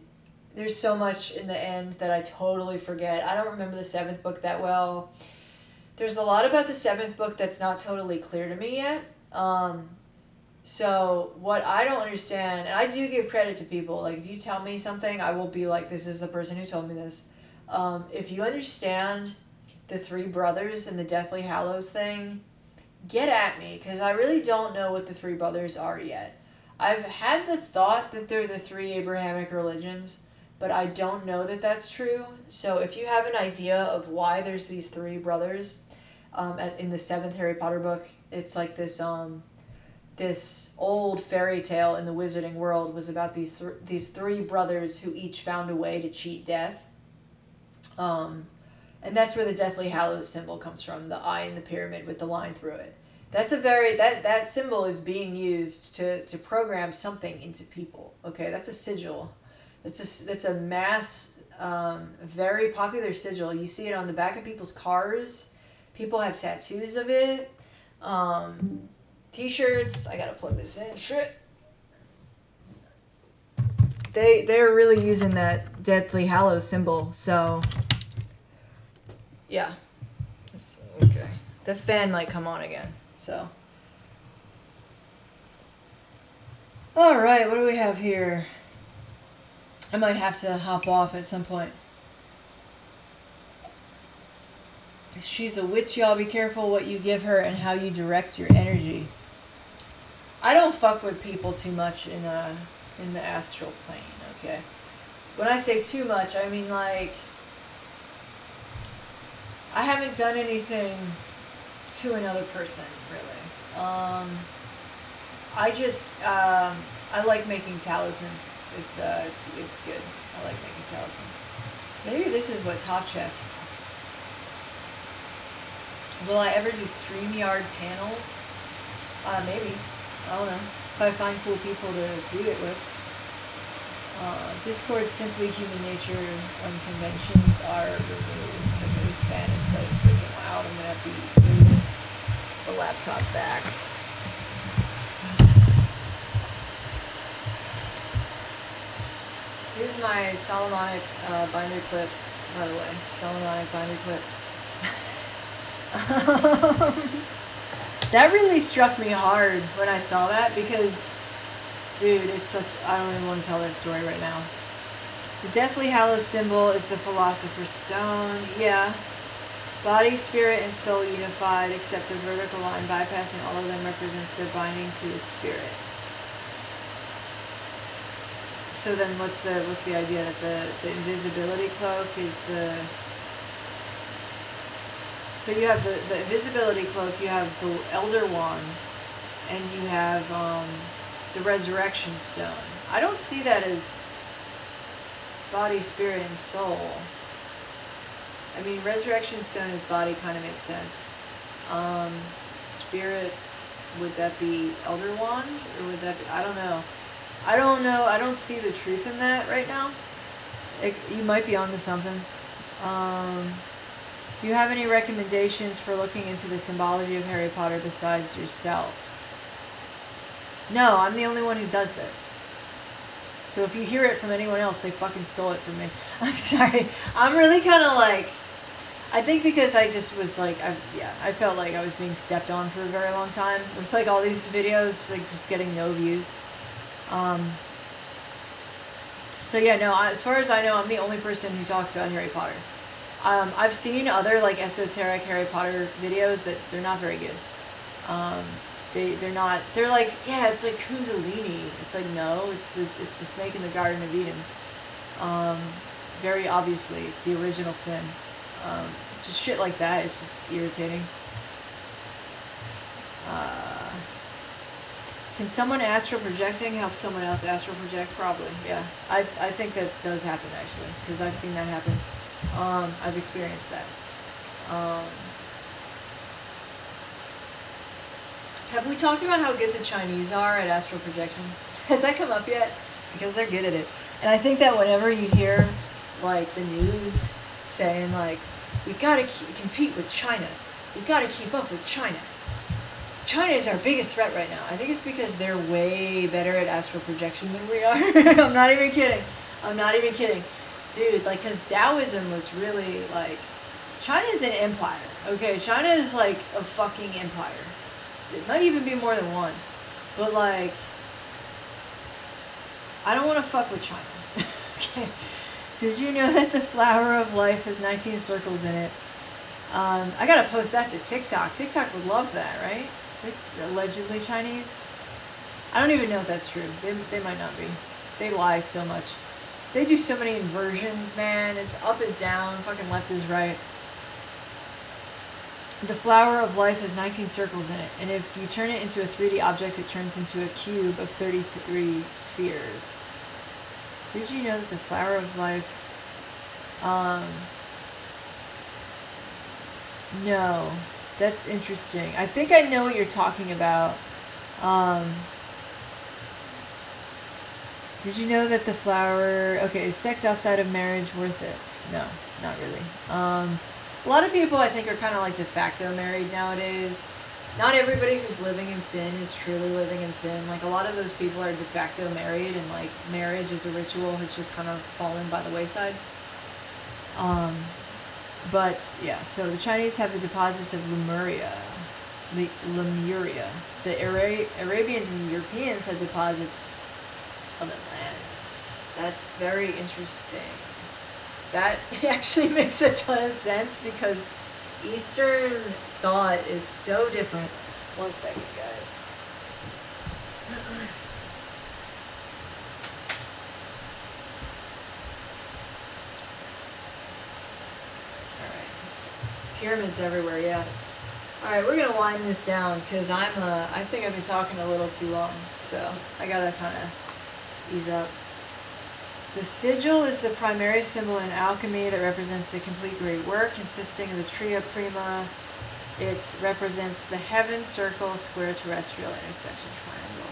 S1: there's so much in the end that I totally forget. I don't remember the 7th book that well. There's a lot about the 7th book that's not totally clear to me yet. So what I don't understand, and I do give credit to people, like if you tell me something, I will be like, this is the person who told me this. If you understand the 3 brothers and the Deathly Hallows thing, get at me, because I really don't know what the 3 brothers are yet. I've had the thought that they're the 3 Abrahamic religions, but I don't know that that's true. So if you have an idea of why there's these 3 brothers, in the 7th Harry Potter book, it's like this this old fairy tale in the wizarding world was about these 3 brothers who each found a way to cheat death. And that's where the Deathly Hallows symbol comes from, the eye in the pyramid with the line through it. That's that symbol is being used to program something into people. Okay, that's a sigil. That's a mass, very popular sigil. You see it on the back of people's cars. People have tattoos of it. T-shirts. I gotta plug this in. Shit. They're really using that Deathly Hallows symbol. So yeah. Okay. The fan might come on again. So. All right. What do we have here? I might have to hop off at some point. She's a witch, y'all. Be careful what you give her and how you direct your energy. I don't fuck with people too much in the astral plane, okay? When I say too much, I mean like I haven't done anything to another person, really. I like making talismans. It's good. I like making talismans. Maybe this is what Top Chat's for. Will I ever do StreamYard panels? Maybe. I don't know. If I find cool people to do it with. Discord's simply human nature when conventions are removed. So this fan is so freaking loud. out. I'm gonna have to move the laptop back. Here's my Solomonic binder clip, by the way. Solomonic binder clip. That really struck me hard when I saw that because, dude, it's such... I don't even want to tell that story right now. The Deathly Hallows symbol is the Philosopher's Stone. Yeah. Body, spirit, and soul unified, except the vertical line bypassing all of them represents their binding to the spirit. So then what's the idea? That the invisibility cloak is the... So you have the invisibility cloak, you have the Elder Wand, and you have the Resurrection Stone. I don't see that as body, spirit, and soul. I mean, Resurrection Stone as body kind of makes sense. Spirit, would that be Elder Wand? Or would that be... I don't know. I don't know. I don't see the truth in that right now. You might be onto something. Do you have any recommendations for looking into the symbology of Harry Potter besides yourself? No, I'm the only one who does this. So if you hear it from anyone else, they fucking stole it from me. I'm sorry. I'm really kind of like... I think because I just was like... I felt like I was being stepped on for a very long time. With like all these videos, like just getting no views. So yeah, no, as far as I know, I'm the only person who talks about Harry Potter. I've seen other like esoteric Harry Potter videos that they're not very good. They're not, they're like, yeah, it's like Kundalini. It's like, no, it's the snake in the Garden of Eden. Very obviously, it's the original sin. Just shit like that, it's just irritating. Can someone astral projecting help someone else astral project? Probably, yeah. I think that does happen actually, because I've seen that happen. I've experienced that. Have we talked about how good the Chinese are at astral projection? Has that come up yet? Because they're good at it. And I think that whenever you hear, like, the news saying, like, we've got to compete with China. We've got to keep up with China. China is our biggest threat right now. I think it's because they're way better at astral projection than we are. I'm not even kidding. I'm not even kidding. Dude, like, because Taoism was really, like... China's an empire, okay? China is, like, a fucking empire. It might even be more than one. But, like... I don't want to fuck with China. Okay. Did you know that the flower of life has 19 circles in it? I gotta post that to TikTok. TikTok would love that, right? They're allegedly Chinese. I don't even know if that's true. They might not be. They lie so much. They do so many inversions, man. It's up is down, fucking left is right. The flower of life has 19 circles in it, and if you turn it into a 3D object, it turns into a cube of 33 spheres. Did you know that the flower of life... No. That's interesting. I think I know what you're talking about. Did you know that the flower... Okay, is sex outside of marriage worth it? No, not really. A lot of people, I think, are kind of like de facto married nowadays. Not everybody who's living in sin is truly living in sin. Like, a lot of those people are de facto married, and, like, marriage as a ritual has just kind of fallen by the wayside. But, yeah, so the Chinese have the deposits of Lemuria. The Arabians and the Europeans had deposits of Atlantis. That's very interesting. That actually makes a ton of sense because Eastern thought is so different. One second, guys. Alright. Pyramids everywhere, yeah. Alright, we're gonna wind this down because I think I've been talking a little too long. So I gotta kinda ease up. The sigil is the primary symbol in alchemy that represents the complete great work, consisting of the tria prima. It represents the heaven, circle, square, terrestrial, intersection, triangle.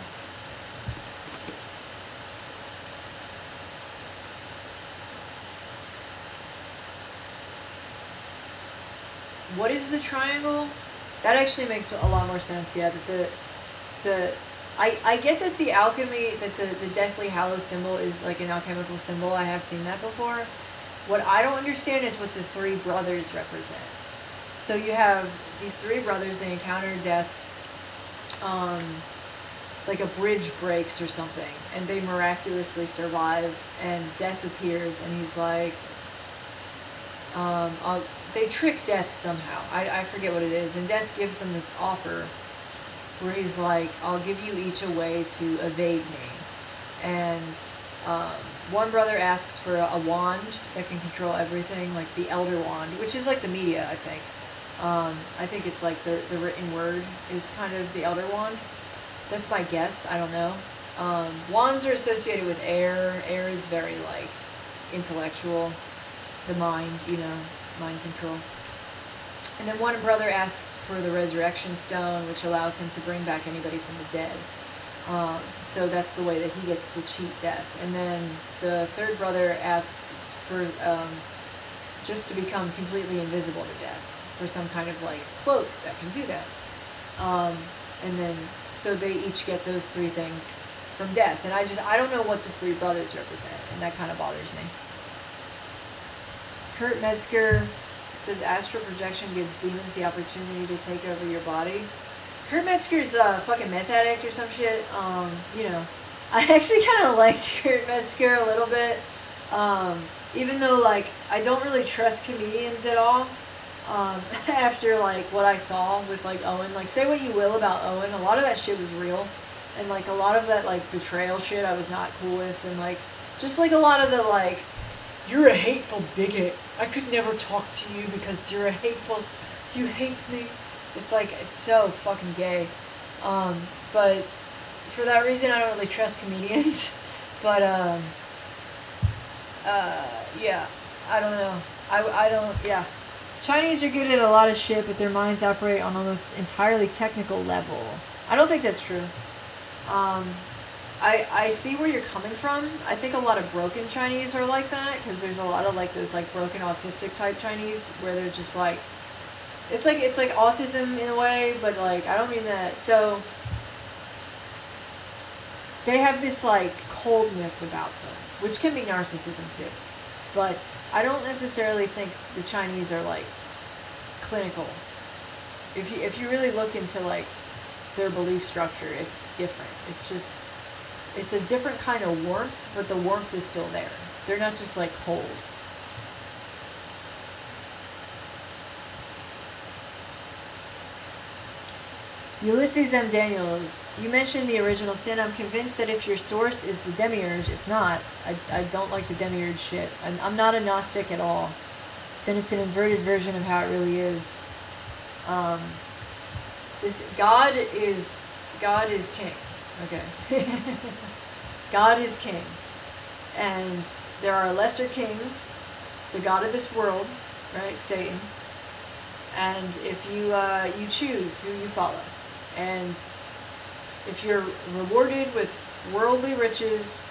S1: what is the triangle? That actually makes a lot more sense. Yeah, that I get that the alchemy, that the Deathly Hallows symbol is like an alchemical symbol. I have seen that before. What I don't understand is what the three brothers represent. So you have these three brothers, they encounter death, like a bridge breaks or something, and they miraculously survive, and death appears, and he's like, they trick death somehow. I forget what it is, and death gives them this offer where he's like, I'll give you each a way to evade me. And one brother asks for a wand that can control everything, like the Elder Wand, which is like the media, I think. I think it's like the written word is kind of the Elder Wand. That's my guess. I don't know. Wands are associated with air. Air is very like intellectual. The mind, you know, mind control. And then one brother asks for the resurrection stone, which allows him to bring back anybody from the dead. So that's the way that he gets to cheat death. And then the third brother asks for just to become completely invisible to death, for some kind of like cloak that can do that. And then so they each get those three things from death. And I don't know what the three brothers represent, and that kind of bothers me. Kurt Metzger says astral projection gives demons the opportunity to take over your body. Kurt Metzger's a fucking meth addict or some shit. You know, I actually kind of like Kurt Metzger a little bit. Even though, like, I don't really trust comedians at all. After, like, what I saw with, like, Owen. Like, say what you will about Owen. A lot of that shit was real. And, like, a lot of that, like, betrayal shit I was not cool with. And, like, just, like, a lot of the, like, you're a hateful bigot. I could never talk to you because you're a hateful... You hate me. It's like, it's so fucking gay. But for that reason, I don't really trust comedians. But, yeah. I don't know. I don't, yeah. Chinese are good at a lot of shit, but their minds operate on almost entirely technical level. I don't think that's true. I see where you're coming from. I think a lot of broken Chinese are like that, because there's a lot of like those like broken autistic type Chinese where they're just like, it's like autism in a way, but like I don't mean that. So they have this like coldness about them, which can be narcissism too. But I don't necessarily think the Chinese are like clinical. If you really look into like their belief structure, it's different. It's just, it's a different kind of warmth, but the warmth is still there. They're not just like cold. Ulysses M. Daniels, you mentioned the original sin. I'm convinced that if your source is the demiurge, it's not. I don't like the demiurge shit. I'm not a Gnostic at all. Then it's an inverted version of how it really is. God is king. Okay. God is king. And there are lesser kings, the god of this world, right, Satan. And if you choose who you follow. And if you're rewarded with worldly riches,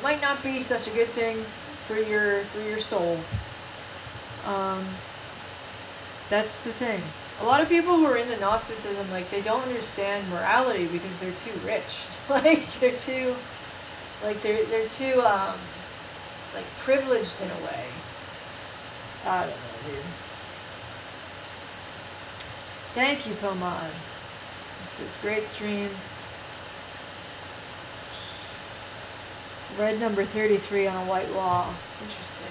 S1: might not be such a good thing for your soul. That's the thing. A lot of people who are into Gnosticism, like, they don't understand morality because they're too rich. Like, they're too, like, they're too, like, privileged in a way. I don't know, dude. Thank you, Pomad. This is great stream. Red number 33 on a white wall. Interesting.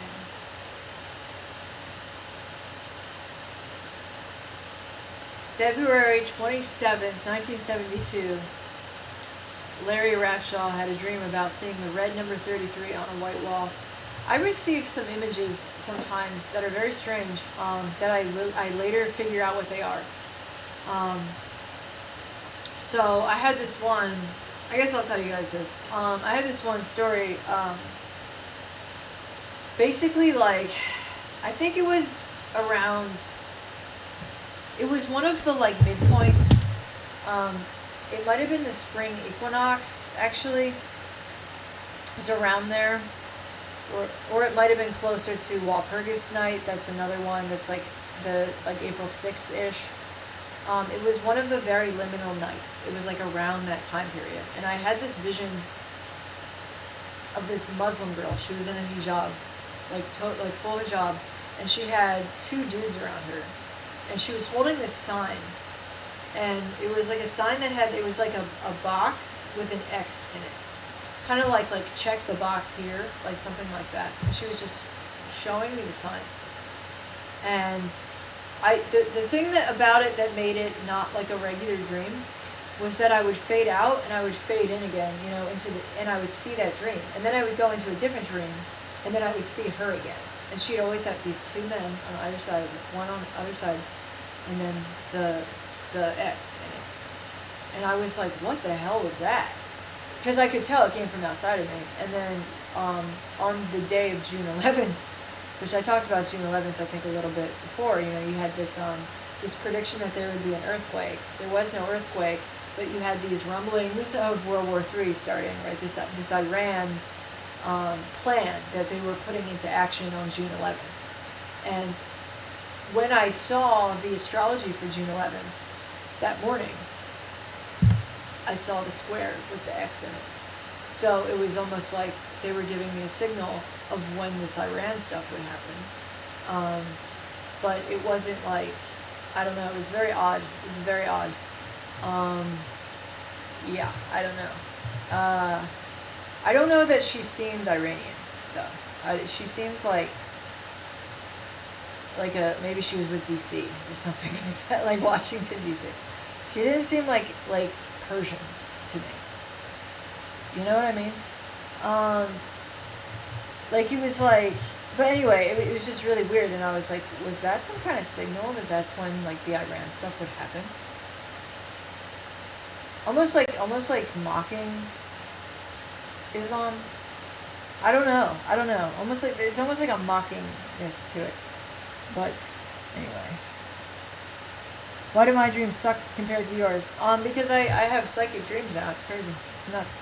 S1: February 27th, 1972. Larry Ratshaw had a dream about seeing the red number 33 on a white wall. I received some images sometimes that are very strange, that I later figure out what they are. So I had this one, I guess I'll tell you guys this. I had this one story, basically, like, I think it was around, it was one of the, like, midpoints. It might have been the spring equinox, actually. It was around there. Or it might have been closer to Walpurgis night. That's another one that's, like, the like April 6th-ish. It was one of the very liminal nights. It was like around that time period. And I had this vision of this Muslim girl. She was in a hijab, like full hijab, and she had two dudes around her. And she was holding this sign. And it was like a sign that had, it was like a box with an X in it. Kind of like check the box here, like something like that. And she was just showing me the sign. And the thing about it that made it not like a regular dream was that I would fade out and I would fade in again, you know, and I would see that dream. And then I would go into a different dream, and then I would see her again. And she'd always have these two men on either side of it, one on the other side, and then the X in it. And I was like, what the hell was that? Because I could tell it came from outside of me. And then on the day of June 11th, which I talked about June 11th, I think, a little bit before, you know, you had this this prediction that there would be an earthquake. There was no earthquake, but you had these rumblings of World War III starting, right? This Iran plan that they were putting into action on June 11th. And when I saw the astrology for June 11th, that morning, I saw the square with the X in it. So it was almost like they were giving me a signal of when this Iran stuff would happen. But it wasn't like, I don't know, it was very odd. It was very odd. Yeah, I don't know. I don't know that she seemed Iranian, though. She seems like maybe she was with DC or something like that, like Washington, DC. She didn't seem like Persian to me. You know what I mean? Like, it was like, but anyway, it was just really weird, and I was like, was that some kind of signal that that's when, like, the Iran stuff would happen? Almost like mocking Islam. I don't know. It's almost like a mockingness to it. But anyway, why do my dreams suck compared to yours? Because I have psychic dreams now. It's crazy. It's nuts.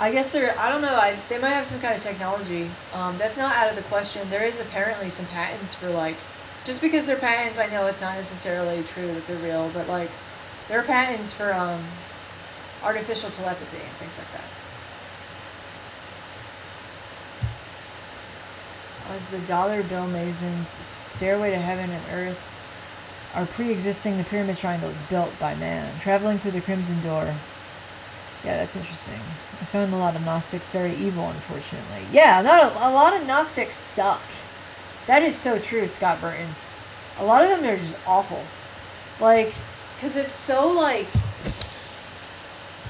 S1: I guess I don't know, they might have some kind of technology. That's not out of the question. There is apparently some patents for, like, just because they're patents, I know it's not necessarily true that they're real, but, like, there are patents for artificial telepathy and things like that. As the dollar bill masons, stairway to heaven and earth are pre-existing the pyramid triangles built by man, traveling through the crimson door. Yeah, that's interesting. I found a lot of Gnostics very evil, unfortunately. Yeah, a lot of Gnostics suck. That is so true, Scott Burton. A lot of them are just awful. Like, because it's so, like,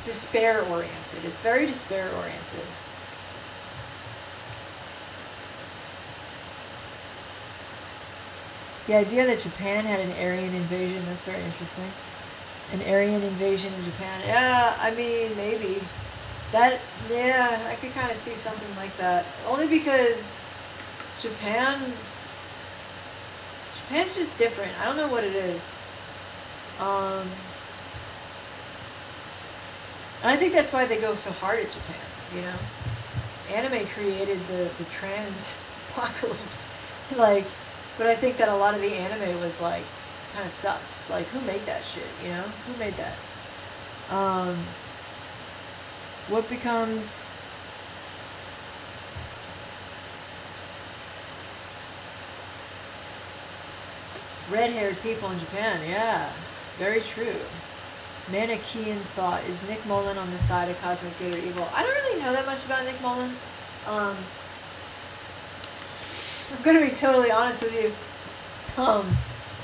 S1: despair-oriented. It's very despair-oriented. The idea that Japan had an Aryan invasion, that's very interesting. An Aryan invasion in Japan. Yeah, I mean, maybe. Yeah, I could kind of see something like that. Only because Japan's just different. I don't know what it is. And I think that's why they go so hard at Japan, you know? Anime created the transpocalypse. Like, but I think that a lot of the anime was, like, kind of sus. Like, who made that shit, you know? Who made that? What becomes... red-haired people in Japan, yeah. Very true. Manichaean thought. Is Nick Mullen on the side of cosmic good or evil? I don't really know that much about Nick Mullen. I'm going to be totally honest with you.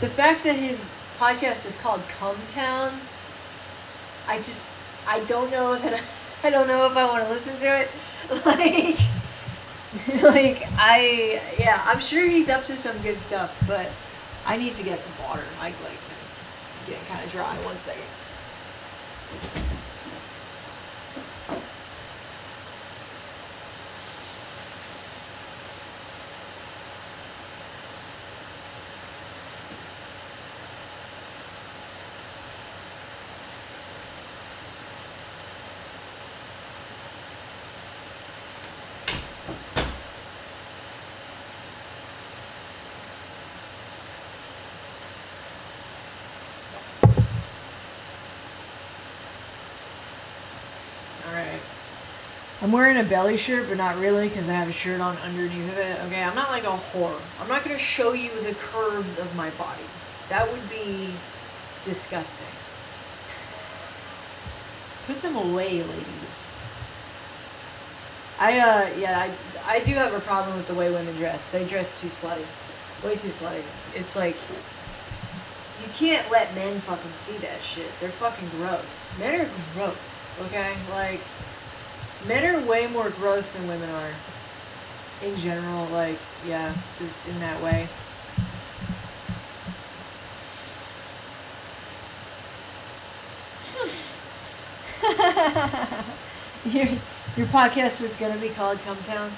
S1: The fact that his podcast is called Come Town, I don't know that I don't know if I want to listen to it. Yeah, I'm sure he's up to some good stuff, but I need to get some water. I'm getting kind of dry. 1 second. I'm wearing a belly shirt, but not really, because I have a shirt on underneath of it. Okay, I'm not like a whore. I'm not going to show you the curves of my body. That would be disgusting. Put them away, ladies. I do have a problem with the way women dress. They dress too slutty. Way too slutty. It's like, you can't let men fucking see that shit. They're fucking gross. Men are gross, okay? Like, men are way more gross than women are. In general, like, yeah, just in that way. Your podcast was gonna be called Come Town?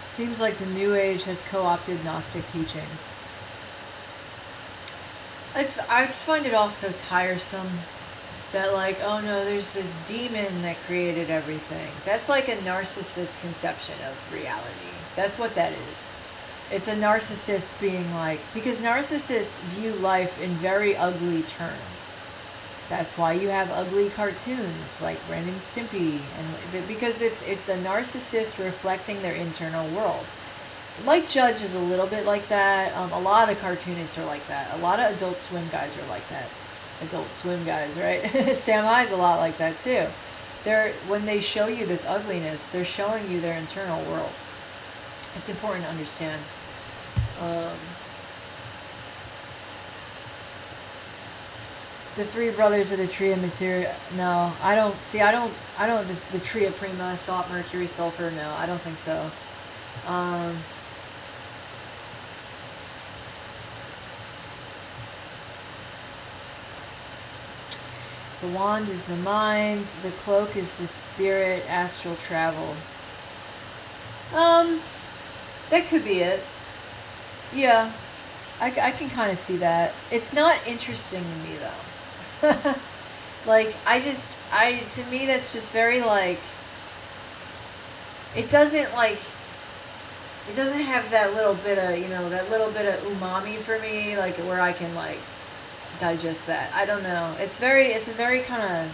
S1: Seems like the New Age has co-opted Gnostic teachings. I just find it all so tiresome that, like, oh no, there's this demon that created everything. That's like a narcissist conception of reality. That's what that is. It's a narcissist being like, because narcissists view life in very ugly terms. That's why you have ugly cartoons like Ren and Stimpy, and because it's a narcissist reflecting their internal world. Mike Judge is a little bit like that. A lot of cartoonists are like that. A lot of Adult Swim guys are like that. Adult Swim guys, right? Sam Hyde's a lot like that too. When they show you this ugliness, they're showing you their internal world. It's important to understand. The three brothers of the tree of materia. No, I don't. See, I don't. The tree of prima, salt, mercury, sulfur. No, I don't think so. The wand is the mind. The cloak is the spirit. Astral travel. That could be it. Yeah, I can kind of see that. It's not interesting to me though. Like, to me that's just very like, it doesn't have that little bit of, that little bit of umami for me, like where I can like digest that. I don't know. It's a very kind of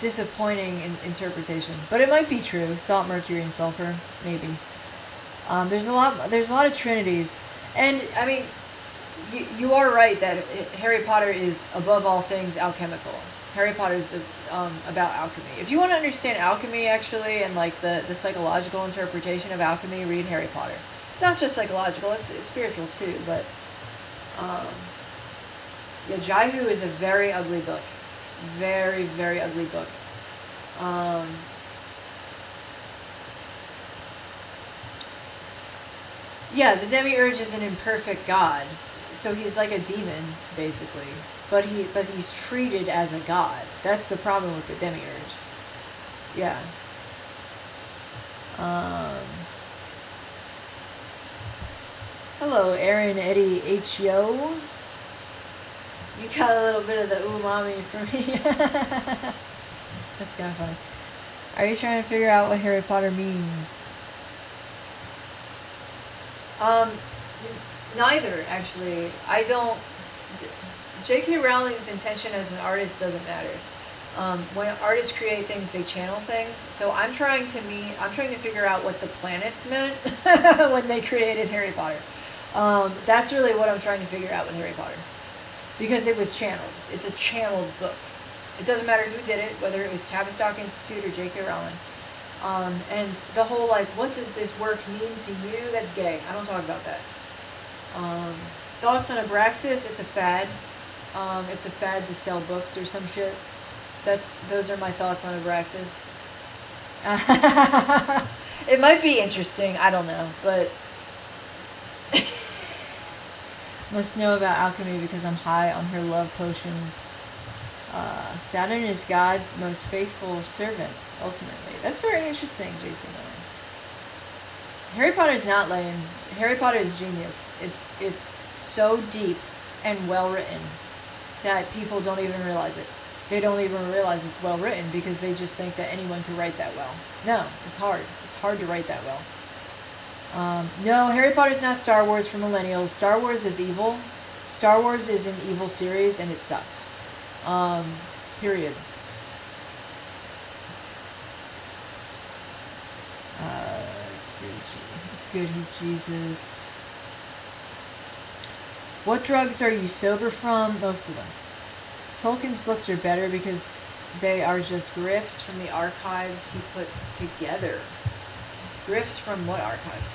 S1: disappointing interpretation, but it might be true. Salt, mercury, and sulfur, maybe. There's a lot of trinities, and I mean, you are right that Harry Potter is above all things alchemical. Harry Potter is about alchemy. If you want to understand alchemy, actually, and like the psychological interpretation of alchemy, read Harry Potter. It's not just psychological; it's spiritual too. But yeah, Jaihu is a very ugly book, very, very ugly book. Yeah, the demiurge is an imperfect god. So he's like a demon, basically. But he's treated as a god. That's the problem with the demiurge. Yeah. Hello, Aaron Eddie H.O. You got a little bit of the umami for me. That's kind of fun. Are you trying to figure out what Harry Potter means? Neither, actually. I don't. J.K. Rowling's intention as an artist doesn't matter. When artists create things, they channel things. So I'm trying to figure out what the planets meant when they created Harry Potter. That's really what I'm trying to figure out with Harry Potter, because it was channeled. It's a channeled book. It doesn't matter who did it, whether it was Tavistock Institute or J.K. Rowling. And the whole like, what does this work mean to you? That's gay. I don't talk about that. Thoughts on Abraxas? It's a fad. It's a fad to sell books or some shit. Those are my thoughts on Abraxas. It might be interesting. I don't know, but must know about alchemy because I'm high on her love potions. Saturn is God's most faithful servant, ultimately. That's very interesting, Jason Miller. Harry Potter's not lame. Harry Potter is genius. It's so deep and well written that people don't even realize it. They don't even realize it's well written because they just think that anyone could write that well. No, it's hard. It's hard to write that well. No, Harry Potter's not Star Wars for millennials. Star Wars is evil. Star Wars is an evil series and it sucks. Period. It's good. He's Jesus. What drugs are you sober from? Most of them. Tolkien's books are better because they are just grifts from the archives he puts together. Grifts from what archives?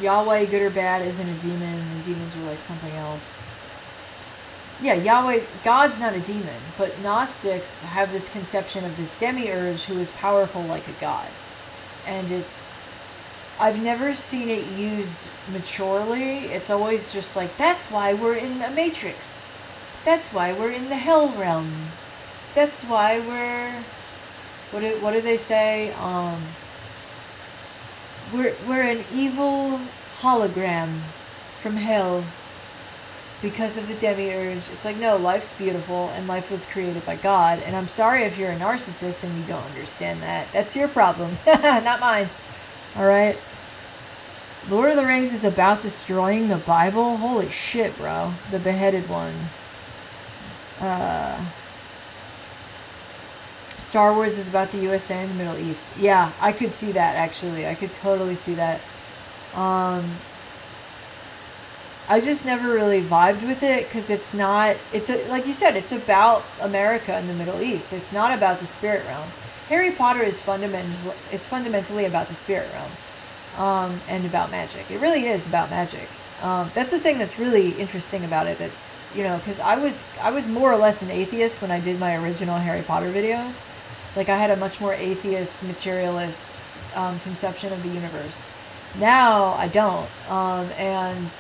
S1: Yahweh, good or bad, isn't a demon. The demons are like something else. Yeah, Yahweh, God's not a demon, but Gnostics have this conception of this demiurge who is powerful like a god. And I've never seen it used maturely. It's always just like, that's why we're in the Matrix. That's why we're in the Hell realm. That's why we're... What do they say? We're an evil hologram from hell because of the demiurge. It's like, no, life's beautiful and life was created by God. And I'm sorry if you're a narcissist and you don't understand that. That's your problem, not mine. All right. Lord of the Rings is about destroying the Bible? Holy shit, bro. The beheaded one. Star Wars is about the USA and the Middle East. Yeah, I could see that, actually. I could totally see that. I just never really vibed with it because it's not... like you said, it's about America and the Middle East. It's not about the spirit realm. Harry Potter is fundamentally about the spirit realm. And about magic. It really is about magic. That's the thing that's really interesting about it. That, you know, because I was more or less an atheist when I did my original Harry Potter videos. Like, I had a much more atheist, materialist conception of the universe. Now I don't, and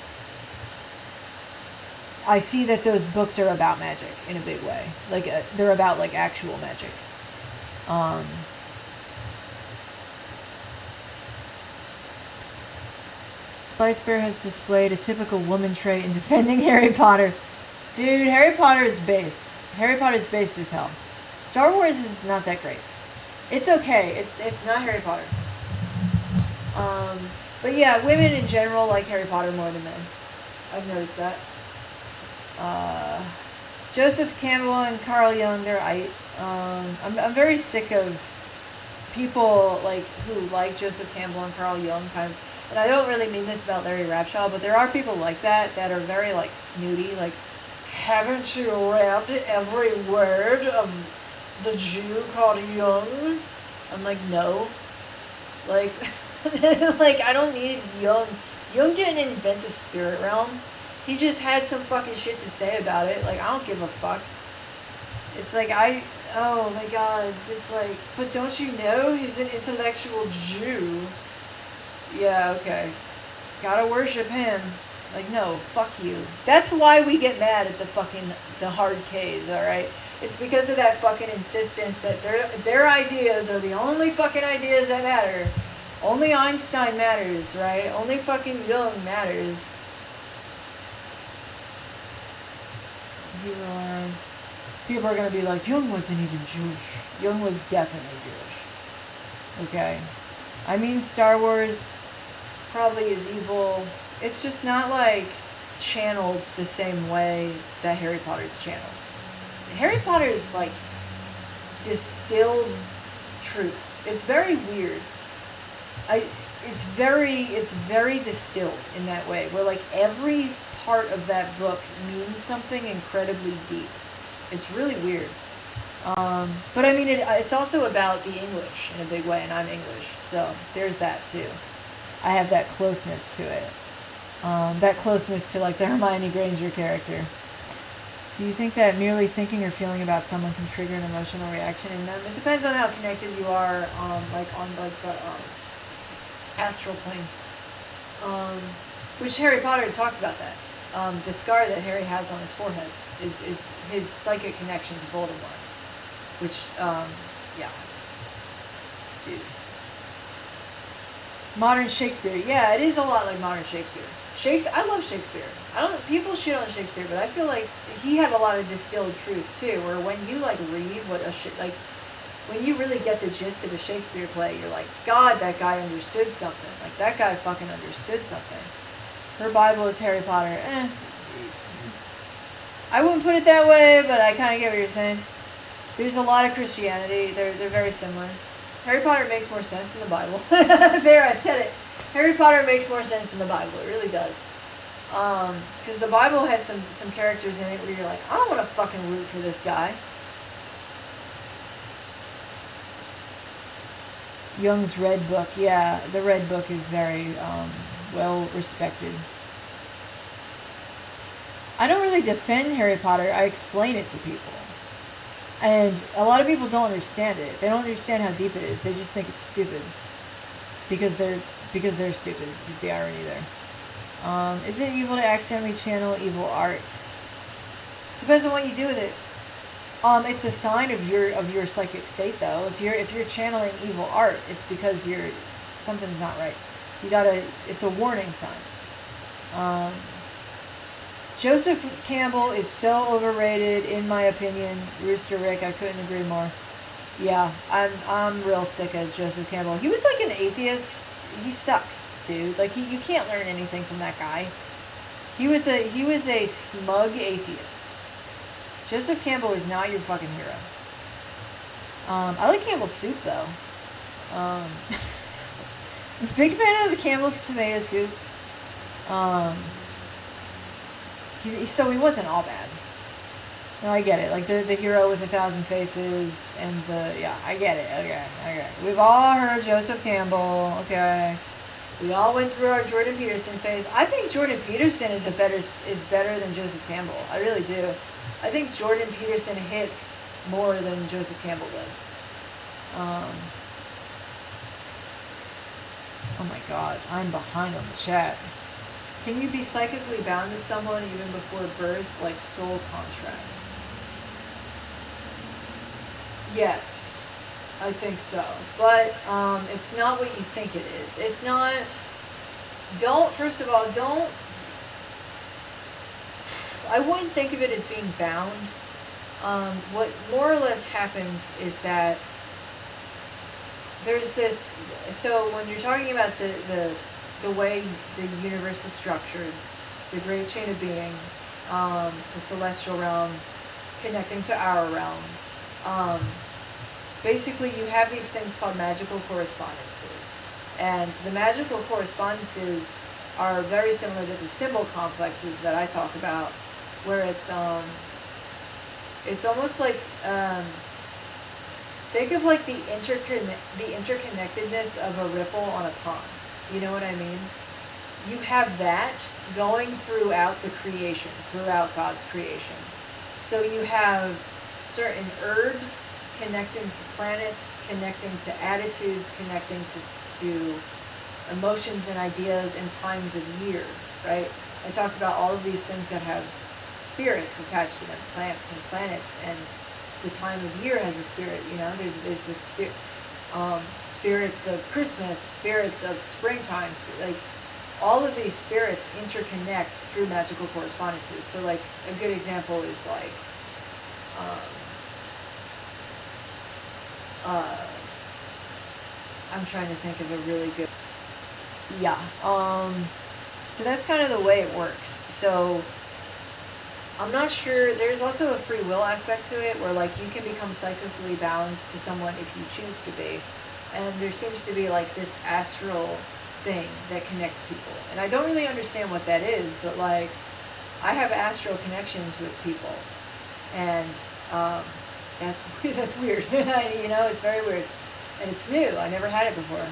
S1: I see that those books are about magic in a big way. Like, they're about like actual magic. Spice Bear has displayed a typical woman trait in defending Harry Potter. Dude, Harry Potter is based. Harry Potter is based as hell. Star Wars is not that great. It's okay. It's not Harry Potter. But yeah, women in general like Harry Potter more than men. I've noticed that. Joseph Campbell and Carl Jung, they're I'm very sick of people like who like Joseph Campbell and Carl Jung kind of. And I don't really mean this about Larry Rapshaw, but there are people like that are very like snooty, like, haven't you read every word of the Jew called Jung? I'm like, no. Like, like, I don't need Jung. Jung didn't invent the spirit realm. He just had some fucking shit to say about it. Like, I don't give a fuck. It's like, oh my god, this like, but don't you know he's an intellectual Jew? Yeah, okay. Gotta worship him. Like, no, fuck you. That's why we get mad at the hard Ks, alright? It's because of that fucking insistence that their ideas are the only fucking ideas that matter. Only Einstein matters, right? Only fucking Jung matters. People are gonna be like, Jung wasn't even Jewish. Jung was definitely Jewish. Okay? I mean, Star Wars probably is evil. It's just not like channeled the same way that Harry Potter's channeled. Harry Potter is like distilled truth. It's very weird. It's very distilled in that way, where like every part of that book means something incredibly deep. It's really weird. But I mean, it's also about the English in a big way, and I'm English, so there's that too. I have that closeness to it. That closeness to like the Hermione Granger character. Do you think that merely thinking or feeling about someone can trigger an emotional reaction in them? It depends on how connected you are, like on like the astral plane. Which Harry Potter talks about that. The scar that Harry has on his forehead is his psychic connection to Voldemort. Which, yeah, it's dude. Modern Shakespeare. Yeah, it is a lot like modern Shakespeare. I love Shakespeare. People shit on Shakespeare, but I feel like he had a lot of distilled truth too, where when you like read when you really get the gist of a Shakespeare play, you're like, God, that guy understood something. Like, that guy fucking understood something. her Bible is Harry Potter. I wouldn't put it that way, but I kind of get what you're saying. There's a lot of Christianity. They're very similar. Harry Potter makes more sense than the Bible. There, I said it. Harry Potter makes more sense than the Bible. It really does. Because the Bible has some characters in it where you're like, I don't want to fucking root for this guy. Jung's Red Book. Yeah, the Red Book is very well respected. I don't really defend Harry Potter. I explain it to people. And a lot of people don't understand it. They don't understand how deep it is. They just think it's stupid. Because they're stupid, is the irony there. Is it evil to accidentally channel evil art? Depends on what you do with it. It's a sign of your psychic state, though. If you're channeling evil art, it's because something's not right. It's a warning sign. Joseph Campbell is so overrated, in my opinion. Rooster Rick, I couldn't agree more. Yeah, I'm real sick of Joseph Campbell. He was like an atheist. He sucks, dude. Like you can't learn anything from that guy. He was a smug atheist. Joseph Campbell is not your fucking hero. I like Campbell's soup though. Big fan of the Campbell's tomato soup. So he wasn't all bad. No, I get it. Like the hero with 1,000 faces and I get it. Okay. We've all heard Joseph Campbell. Okay. We all went through our Jordan Peterson phase. I think Jordan Peterson is better than Joseph Campbell. I really do. I think Jordan Peterson hits more than Joseph Campbell does. Oh my God, I'm behind on the chat. Can you be psychically bound to someone even before birth, like soul contracts? Yes, I think so. But it's not what you think it is. It's not... First of all, I wouldn't think of it as being bound. What more or less happens is that there's this... So when you're talking about the way the universe is structured, the great chain of being, the celestial realm connecting to our realm. Basically, you have these things called magical correspondences. And the magical correspondences are very similar to the symbol complexes that I talk about, where it's almost like, think of like the interconnectedness of a ripple on a pond. You know what I mean? You have that going throughout the creation, throughout God's creation. So you have certain herbs connecting to planets, connecting to attitudes, connecting to emotions and ideas and times of year, right? I talked about all of these things that have spirits attached to them, plants and planets, and the time of year has a spirit, you know? There's this spirit. Spirits of Christmas, spirits of springtime, like all of these spirits interconnect through magical correspondences. So like a good example is like I'm trying to think of a really good so that's kind of the way it works. So I'm not sure. There's also a free will aspect to it where like you can become psychically bound to someone if you choose to be. And there seems to be like this astral thing that connects people. And I don't really understand what that is, but like I have astral connections with people. And that's weird. You know, it's very weird. And it's new. I never had it before.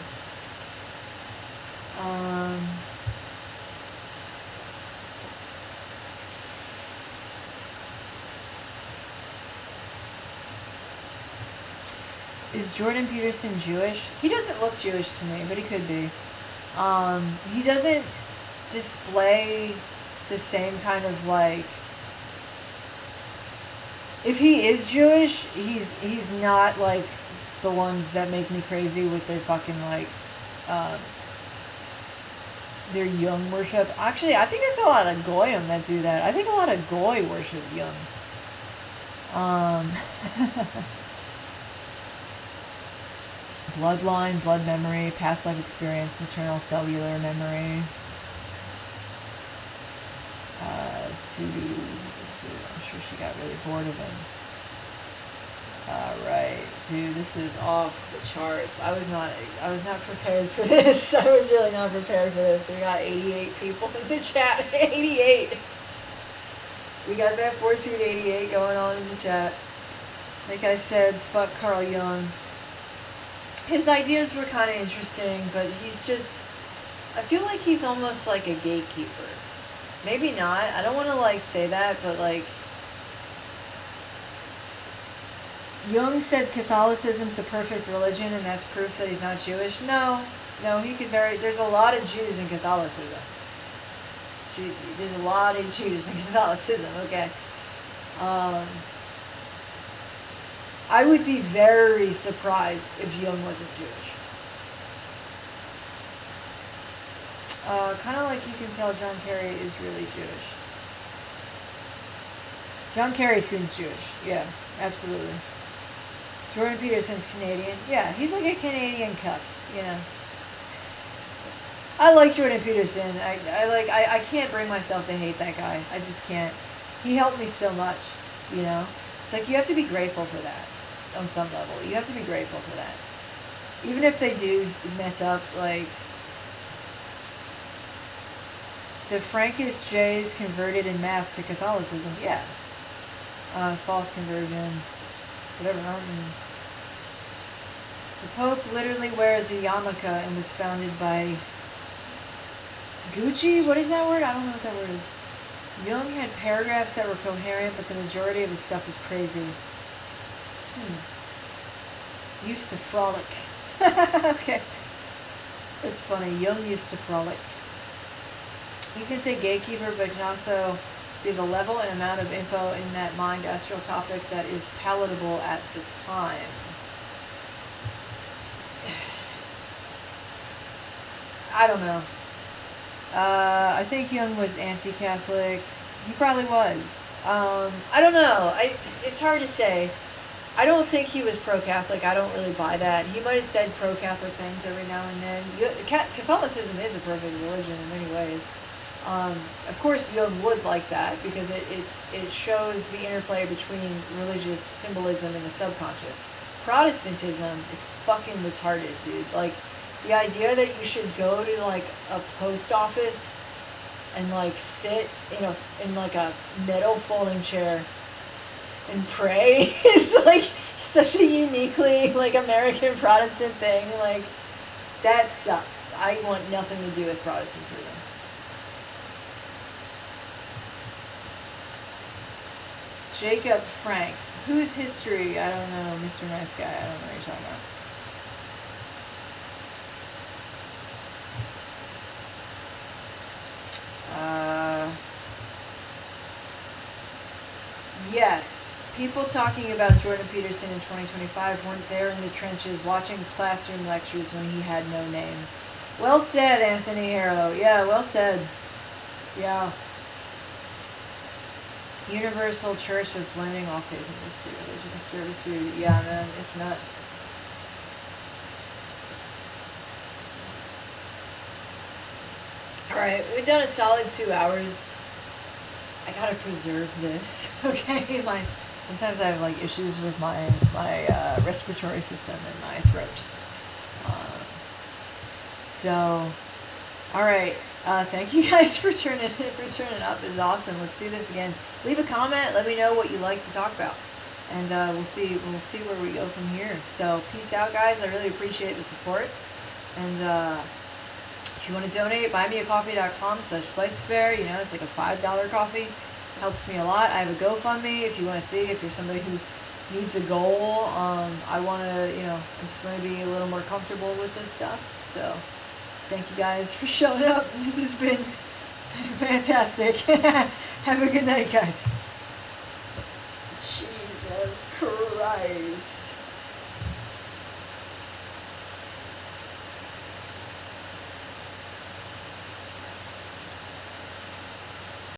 S1: Is Jordan Peterson Jewish? He doesn't look Jewish to me, but he could be. He doesn't display the same kind of like... If he is Jewish, he's not like the ones that make me crazy with their fucking like... their Jung worship. Actually, I think it's a lot of Goyim that do that. I think a lot of Goy worship Jung. Bloodline, blood memory, past life experience, maternal cellular memory. Sue. I'm sure she got really bored of him. Alright, dude, this is off the charts. I was not prepared for this. I was really not prepared for this. We got 88 people in the chat. 88! We got that 1488 going on in the chat. Like I said, fuck Carl Jung. His ideas were kind of interesting, but he's just... I feel like he's almost like a gatekeeper. Maybe not. I don't want to, like, say that, but, like... Jung said Catholicism's the perfect religion, and that's proof that he's not Jewish. No, he could there's a lot of Jews in Catholicism. There's a lot of Jews in Catholicism, okay. I would be very surprised if Jung wasn't Jewish. Kind of like you can tell John Kerry is really Jewish. John Kerry seems Jewish, yeah, absolutely. Jordan Peterson's Canadian. Yeah, he's like a Canadian cuck, you know. I like Jordan Peterson. I can't bring myself to hate that guy. I just can't. He helped me so much, you know. It's like you have to be grateful for that on some level. You have to be grateful for that. Even if they do mess up, like the Frankish Jays converted en masse to Catholicism. Yeah. False conversion. Whatever that means. The Pope literally wears a yarmulke and was founded by Gucci? What is that word? I don't know what that word is. Jung had paragraphs that were coherent, but the majority of his stuff is crazy. Used to frolic. Okay. That's funny. Jung used to frolic. You can say gatekeeper, but can also be the level and amount of info in that mind astral topic that is palatable at the time. I don't know. I think Jung was anti-Catholic. He probably was. I don't know. It's hard to say. I don't think he was pro-Catholic. I don't really buy that. He might have said pro-Catholic things every now and then. Catholicism is a perfect religion in many ways. Of course, Jung would like that because it shows the interplay between religious symbolism and the subconscious. Protestantism is fucking retarded, dude. Like, the idea that you should go to, like, a post office and, like, sit in like a metal folding chair and pray is, like, such a uniquely, like, American Protestant thing. Like, that sucks. I want nothing to do with Protestantism. Jacob Frank. Whose history? I don't know. Mr. Nice Guy. I don't know what you're talking about. Yes. People talking about Jordan Peterson in 2025 weren't there in the trenches watching classroom lectures when he had no name. Well said, Anthony Harrow. Yeah, well said. Yeah. Universal Church of blending all faith and mystery, religion and servitude. Yeah, man, it's nuts. Alright, we've done a solid 2 hours. I gotta preserve this, okay? Sometimes I have, like, issues with my respiratory system and my throat. Alright. Thank you guys for turning up. This is awesome. Let's do this again. Leave a comment. Let me know what you'd like to talk about, and we'll see where we go from here. So peace out, guys. I really appreciate the support. And if you want to donate, buymeacoffee.com/slicefair. You know, it's like a $5 coffee. Helps me a lot. I have a GoFundMe if you want to see. If you're somebody who needs a goal, I want to, you know, I just want to be a little more comfortable with this stuff. So. Thank you guys for showing up. This has been fantastic. Have a good night, guys. Jesus Christ.